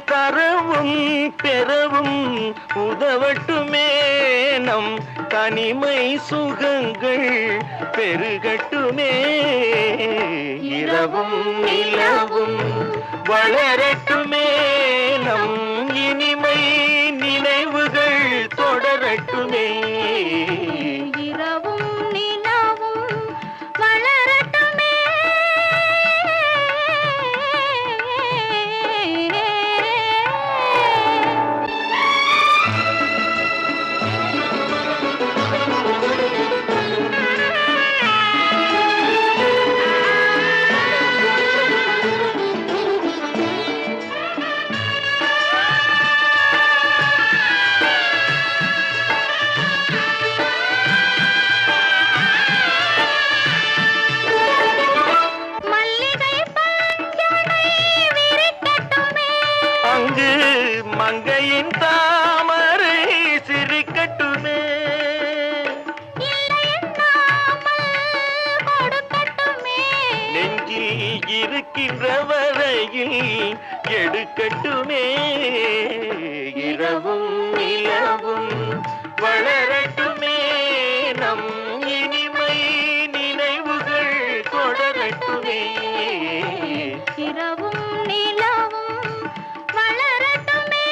தரவும் பெறவும் உதவட்டுமே நம் தனிமை சுகங்கள் பெருகட்டுமே இரவும் நிலவும் வளரட்டுமே நம் இனிமை நினைவுகள் தொடரட்டுமே இரவும் நிலவும் வளரட்டுமே அங்கு மங்கையின் தாமரை சிரிக்கட்டுமே நெஞ்சில் இருக்கின்ற வரையில் எடுக்கட்டுமே இரவும் நிலவும் வளரட்டுமே நம் இனிமை நினைவுகள் தொடரட்டுமே இரவும் நிலவும் வளரட்டுமே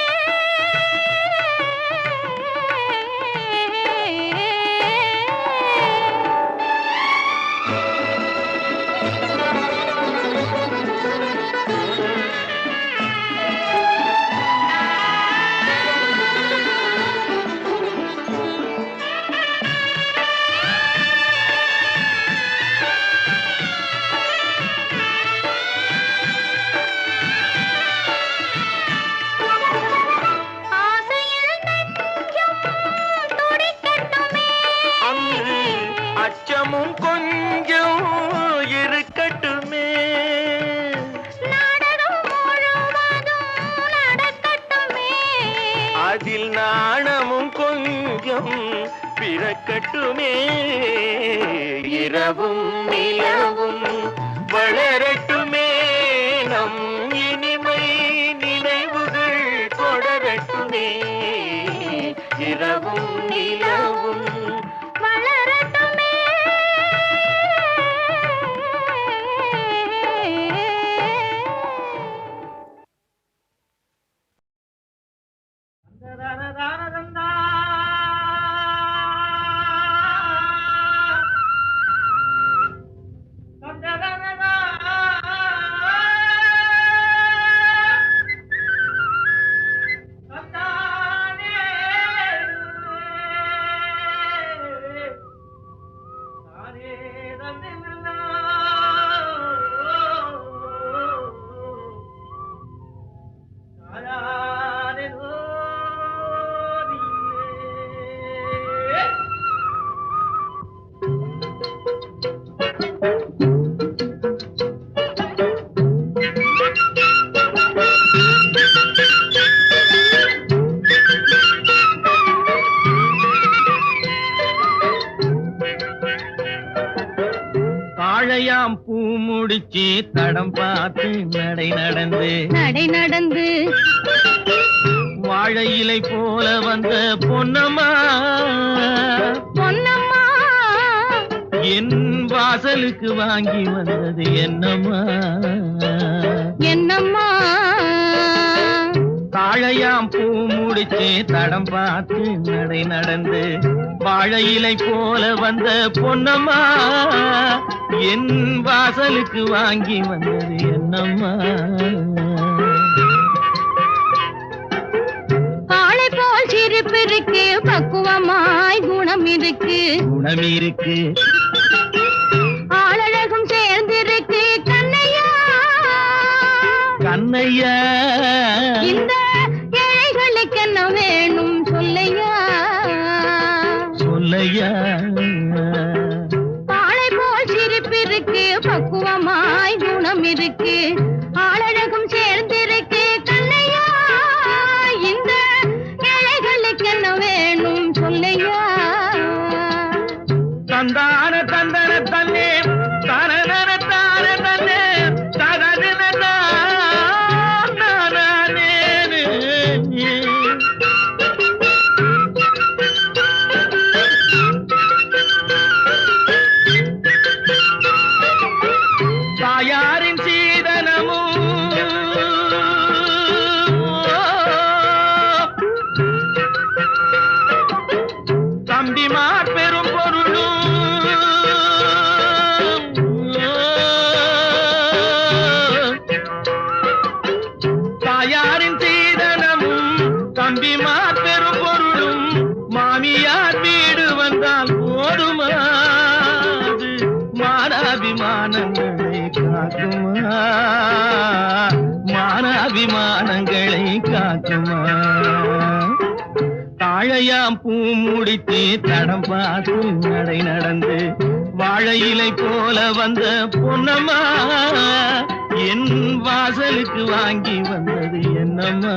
அங்கு அச்சமும் கொஞ்சம் இருக்கட்டுமே அதில் நாணமும் கொஞ்சம் பிறக்கட்டுமே இரவும் நிலவும் வளரட்டுமே நம் இனிமை நினைவுகள் தொடரட்டுமே இரவும் நிலவும் வளரட்டுமே தாழையாம் பூ முடிச்சு தடம் பார்த்து நடை நடந்து வாழை இலை போல வந்த பொன்னம்மா என் வாசலுக்கு வாங்கி வந்தது என்னம்மா தாழையாம் பூ முடிச்சு தடம் பார்த்து நடை நடந்து வாழை இலை போல வந்த பொன்னம்மா என் வாசலுக்கு வாங்கி வந்தது என்னம்மா காளை போல் சிரிப்பு இருக்கு பக்குவமாய் குணம் இருக்கு ஆளழகும் சேர்ந்திருக்கு கண்ணையா இந்த ஏழைகளுக்கு என்ன வேணும் சொல்லையா காளை போல் சிரிப்பு இருக்கு பக்குவமாய் குணம் இருக்கு ஆளழகும் சேர்ந்திருக்கு கண்ணையா இந்த ஏழைகளுக்கு என்ன வேணும் சொல்லையா தந்தான தந்தன தன்னே தனன தான தன்னே ததன தம்பிமார் பெரும் பொருளும் மாமியார் வீடு வந்தால் போதுமா மானாபிமானங்களை காக்குமா மானாபிமானங்களை காக்குமா தாழையாம் பூ முடித்து தடம் பார்த்து நடை நடந்து வாழை இலை போல வந்த பொன்னம்மா என் வாசலுக்கு வாங்கி வந்தது என்னம்மா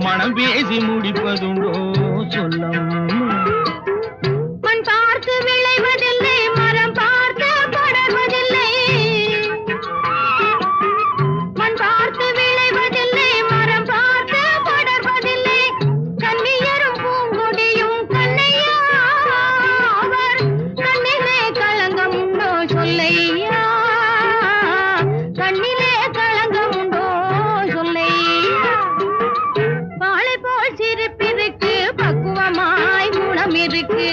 மனம் பேசி முடிப்பதுண்டோ சொல்லம்மா மண் பார்த்து விளைவதில்லை மரம் பார்த்து படர்வதில்லை மண் பார்த்து விளைவதில்லை மரம் பார்த்து படர்வதில்லை கண்ணியரும் பூங்கொடியும் கண்ணையா அவர் கண்ணிலே களங்கம் உண்டோ சொல்லையா கண்ணிலே களங்கம் உண்டோ சொல்லையா வாழை போல் சிரிப்பிருக்கு பக்குவமாய் குணம் இருக்கு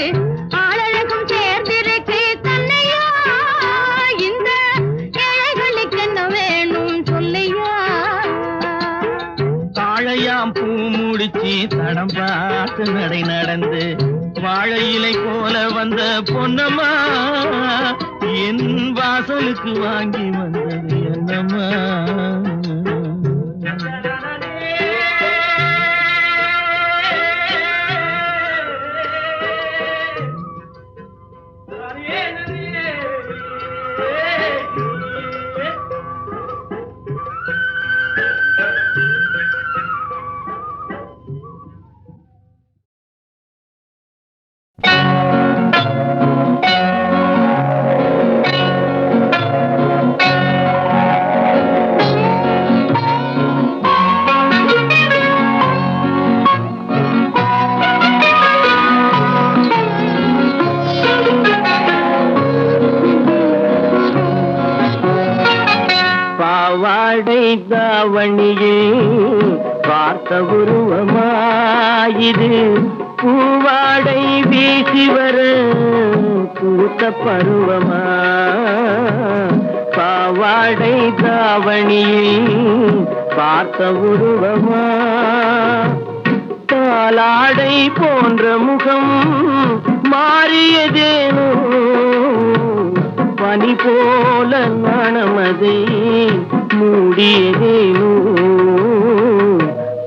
ஆளழகும் சேர்ந்திருக்கு கண்ணையா இந்த ஏழைகளுக்கு என்ன வேணும் சொல்லையா தாழையாம் பூ முடிச்சு தடம் பார்த்து நடை நடந்து வாழை இலை போல வந்த பொன்னம்மா என் வாசலுக்கு வாங்கி வந்தது என்னம்மா பாவாடை தாவணியில் பார்த்த உருவமாயிது பூவாடை வீசி வர பூத்த பருவமா பாவாடை தாவணியில் பார்த்த உருவமா தாலாடை போன்ற முகம் மாறியதேனோ பனி போல நாணமதை மூடியதேனோ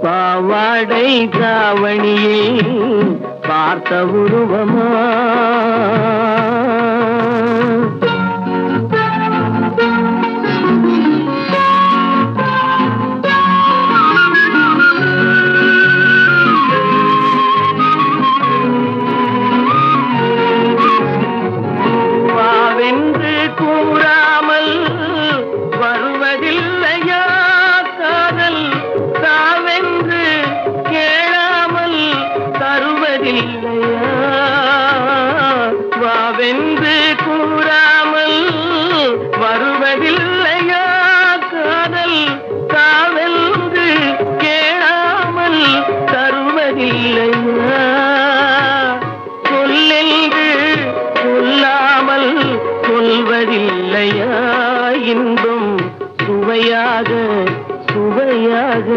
பாவாடை தாவணியை பார்த்த உருவமா வாவென்று கூறாமல் வருவதில்லையா காதல், காவென்று கேளாமல் தருவதில்லையா, சொல்லென்று சொல்லாமல் சொல்வதில்லையா, இன்பம் சுவையாக சுவையாக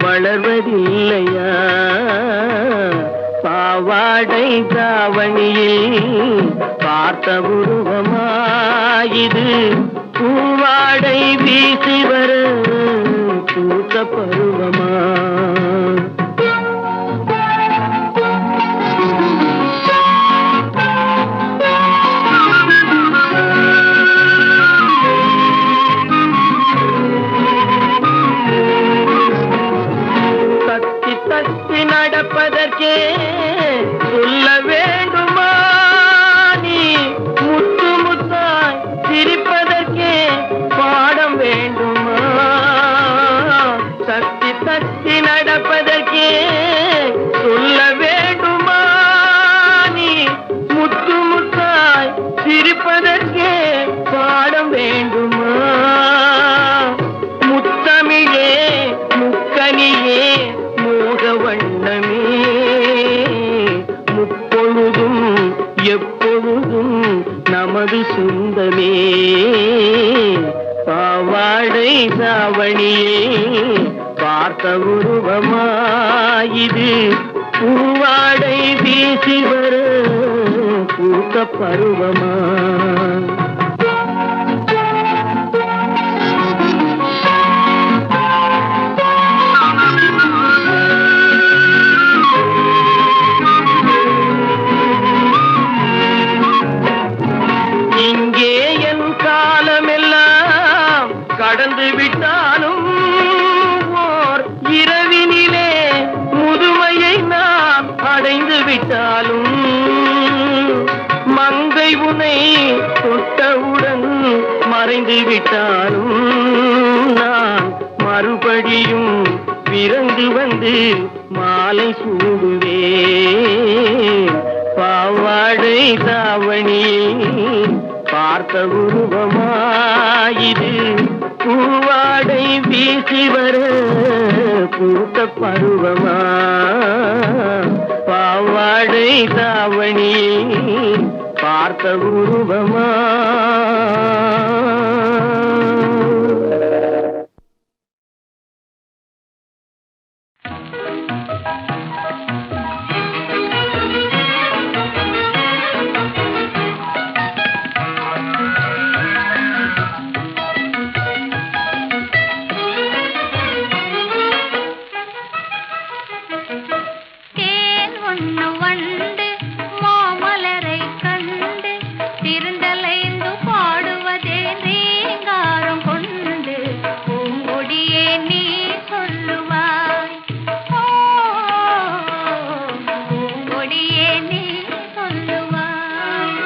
வளர்வதில்லையா, பாவாடை தாவணியில் பார்த்த உருவமாயிது, பூவாடை வீசி வர பூத்த பருவமா. தத்தி தத்தி நடப்பதற்கே சொல்ல வேண்டுமா நீ, முத்து முத்தாய் சிரிப்பதற்கே பாடம் வேண்டுமா, தத்தி தத்தி நடப்பதற்கே சொல்ல வேண்டுமா நீ, முத்து முத்தாய் சிரிப்பதற்கே பாடம் வேண்டுமா, முத்தமிழே முக்கனியே மோக வண்ணமே, முப்பொழுதும் எப்பொழுதும் நமது சொந்தமே, பாவாடை தாவணியே பார்த்த உருவமாயிது, பூவாடை வீசி வர பூத்த பருவமா. இங்கே என் காலமெல்லாம் கடந்து விட்டாலும் ஓர் இரவினிலே முதுமையை நான் அடைந்து விட்டாலும், மங்கை உனை தொட்டவுடன் மறைந்து விட்டாலும், நான் மறுபடியும் பிறந்து வந்து மாலை சூடுவேன், பாவாடை தாவணியை பார்த்த உருவமாயிது, பூவாடை வீசி வர பூத்த பருவமா, பாவாடை தாவணியை பார்த்த உருவமா. தேன் ஒண்ணு வண்டு மாமலரை கண்டு திருந்தலைந்து பாடுவதே ரீங்காரம் கொண்டு, பூங்கொடியே நீ சொல்லுவாய், ஓ பூங்கொடியே நீ சொல்லுவாய்.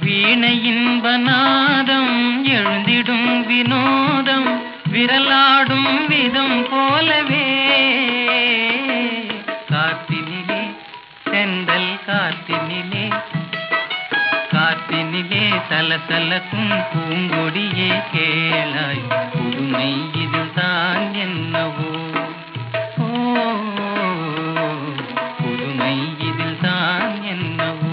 வீணையின் வனாதம் எழுந்திடும் வினோதம் விரலாடும் விதம் போலவே, காத்தினிலே செந்தல் காத்தினிலே காத்தினிலே சலசலக்கும் பூங்கொடியே கேளாய், புதுமை இதுதான் என்னவோ, ஓ புதுமை இதில் தான் என்னவோ.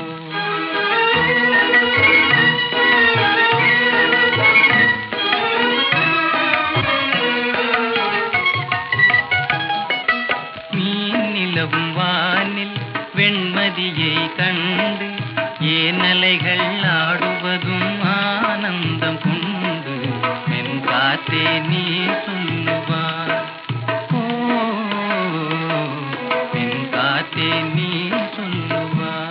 நிலவும் வானில் வெண்மதியை கண்டு ஏனலைகள் ஆடுவதும் ஆனந்தம் கொண்டு, என் காத்தே நீ சொல்லுவாய், ஓ என் காத்தே நீ சொல்லுவாய்.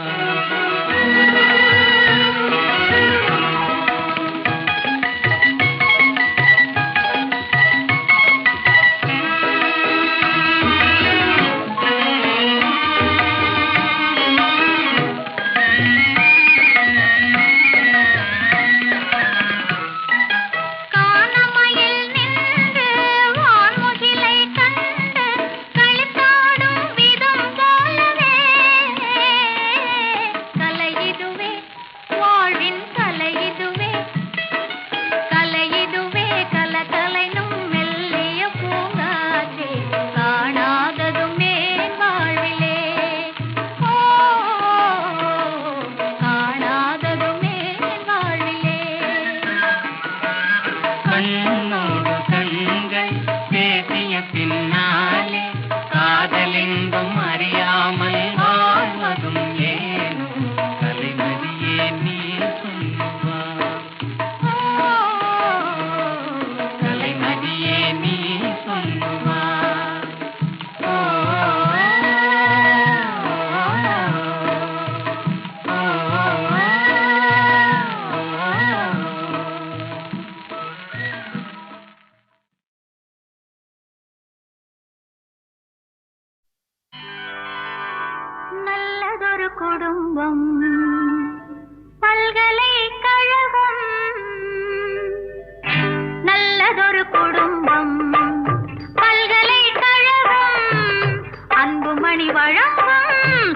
இன்பம் அறியாமல் வாழ்வதும் ஏனோ கலைமதியே நீ சொல்லுவாய். கலைமதியே நீ சொல்லுவாய். நல்லதொரு குடும்பம் பல்கலைக்கழகம், நல்லதொரு குடும்பம் பல்கலைக்கழகம், அன்புமணி வழங்கும்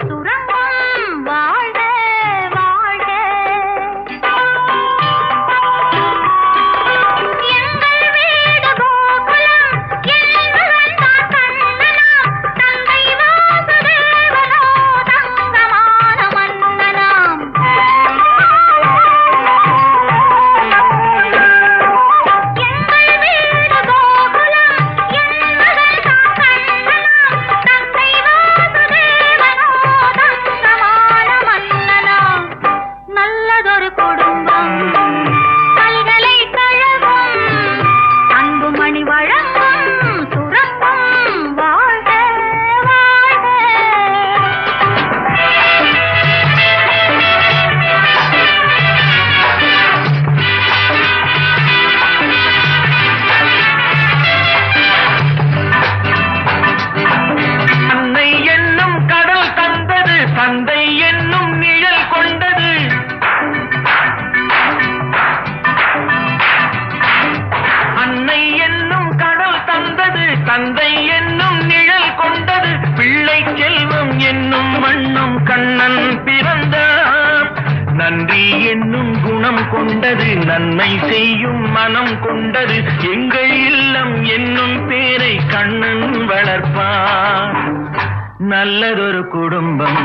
சுரங்கம் வாழ்க வாழ்க. எங்கள் வீடு கோகுலம், என் தான் கண்ணனாம், தந்தை வாசுதேவனோ தங்கமான மன்னனாம். எங்கள் வீடு கோகுலம், என் தான் கண்ணனாம், தந்தை வாசுதேவனோ தங்கமான மன்னனாம். நல்லதொரு குடும்பம் பல்கலைக்கழகம், அன்புமணி வழங்கும் சுரங்கம் வாழ்க வாழ்க. அன்னை என்னும் கடல் தந்தது, தந்தை என்னும் நிழல் கொண்டது. அன்னை என்னும் கடல் தந்தது, தந்தை என்னும் நிழல் கொண்டது. பிள்ளை செல்வம் என்னும் வண்ணம் கண்ணன் பிறந்தான். நன்றி என்னும் குணம் கொண்டது, நன்மை செய்யும் மனம் கொண்டது. எங்கள் இல்லம் என்னும் பேரை கண்ணன் வளர்ப்பான். நல்லதொரு குடும்பம்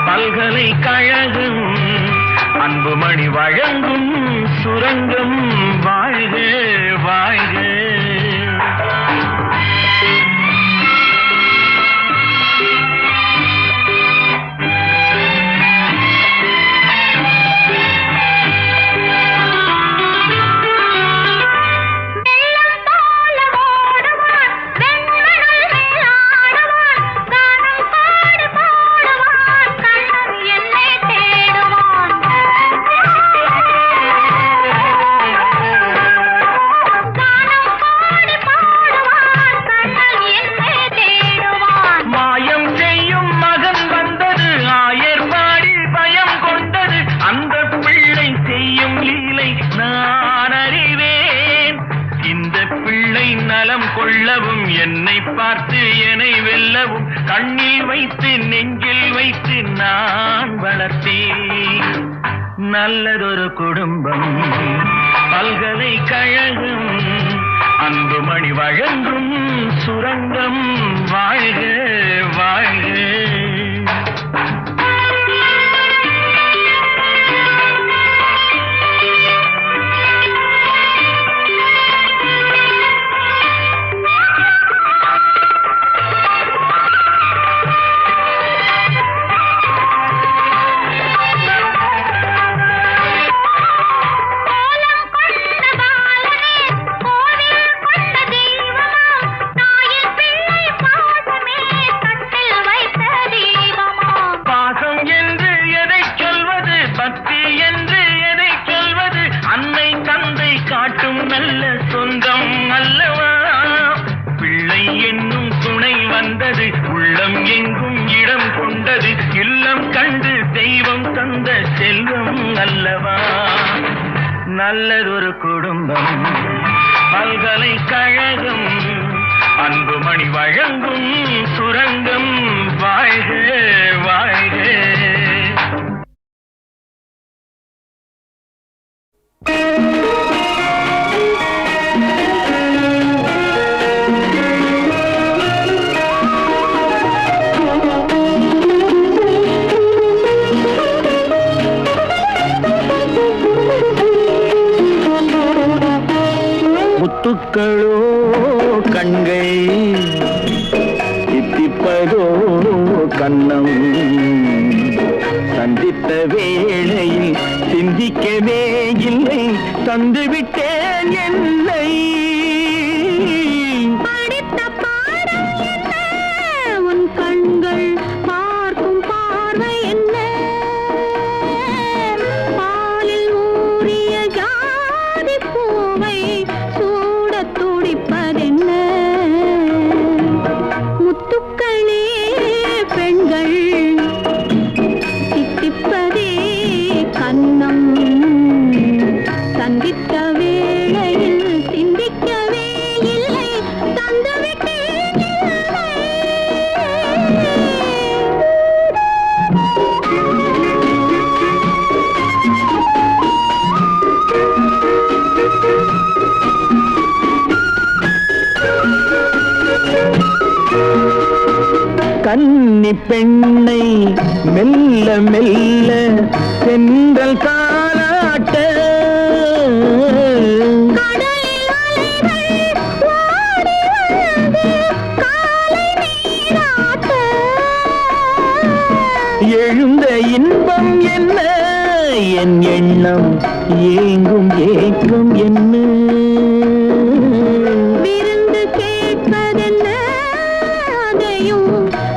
பல்கலைக்கழகம், அன்புமணி வழங்கும் சுரங்கம் வாழ்க வாழ்க. வெள்ளம் போல ஓடுவான், வெண்மணல் மேலாடுவான், கானம் பாடி பாடுவான், கண்ணன் என்னை தேடுவான். கானம் பாடி பாடுவான், கண்ணன் என்னை தேடுவான். மாயம் செய்யும் மகன் வந்தது, ஆயர்வாடி பயம் கொண்டது. அந்த பிள்ளை செய்யும் லீலை நான் அறிவேன். இந்த பிள்ளை நலம் கொள்ளவும், என்னை பார்த்து என்னை வெல்லவும், கண்ணில் வைத்து நெஞ்சில் வைத்து நான் வளர்த்தேன். நல்லதொரு குடும்பம் பல்கலைக்கழகம், அன்புமணி வழங்கும் சுரங்கம் வாழ்க வாழ்க. கோலம் கொண்ட பாலனே, கோவில் கொண்ட தெய்வமாம், தாயின் பிள்ளை பாசமே கட்டில் வைத்த தெய்வமாம். பாசம் என்று எதை சொல்வது, பக்தி என்று எதை சொல்வது, அன்னை தந்தை காட்டும் நல்ல சொந்தம் அல்லவா. பிள்ளை என்னும் துணை வந்தது, உள்ளம் எங்கும் இடம் கொண்டது. இல்லம் கண்டு தெய்வம் தந்த செல்வம் அல்லவா. நல்லதொரு குடும்பம் பல்கலைக்கழகம், அன்புமணி வழங்கும் சுரங்கம் வாழ்க வாழ்க. முத்துக்களோ கண்கள், தித்திப்ப தித்திப்பதோ கண்ணம் சந்தித்த வேளையில் சிந்திக்கவே இல்லை தந்துவிட்டேன் என்னை படித்த பாடம் என்ன உன் கண்கள் பார்க்கும் பார்வை என்ன பாலில் ஊறிய ஜாதி பூவை சூடத் துடிப்பதென்ன முத்துக்களே பெண்கள் தித்திப்பதே கண்ணம் சந்தித்த வேளையில் சிந்திக்கவே இல்லை தந்துவிட்டேன் இல்லை. கன்னி பெண்ணை மெல்ல மெல்ல சென்றல் தாலாட்ட கடலில் அலைகள் ஓடி வந்து காலை நீராட்ட எழுந்த இன்பம் என்ன என் எண்ணம் ஏங்கும் ஏக்கம் என்ன விருந்து கேட்பதென்ன அதையும்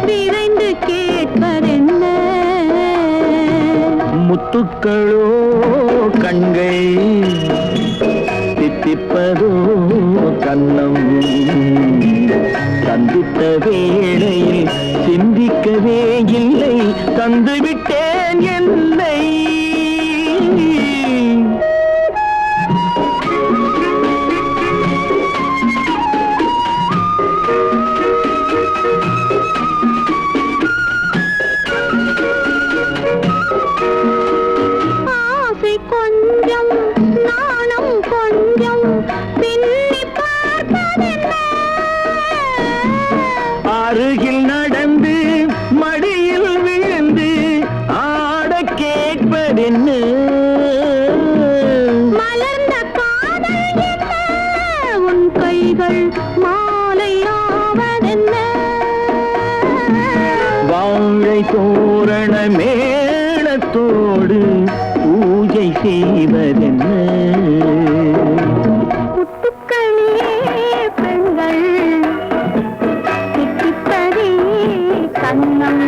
விரைந்து கேட்பதென்ன முத்துக்களோ கண்கள் தித்திப்பதோ கண்ணம் சந்தித்த வேளையில் சிந்திக்கவே இல்லை தந்துவிட்டேன் என்னை ஆசை கொஞ்சம் நாணம் கொஞ்சம் பின்னி பார்ப்பதென்ன அருகில் நடந்து மடியில் விழுந்து ஆட கேட்பதென்ன மலர்ந்த காதல் என்ன உன் கைகள் மாலையாவதென்ன வாழை தோரண மேளத்தோடு பூஜை செய்வதென்ன முத்துக்களே பெண்கள் தித்திப்பதே கண்ணம்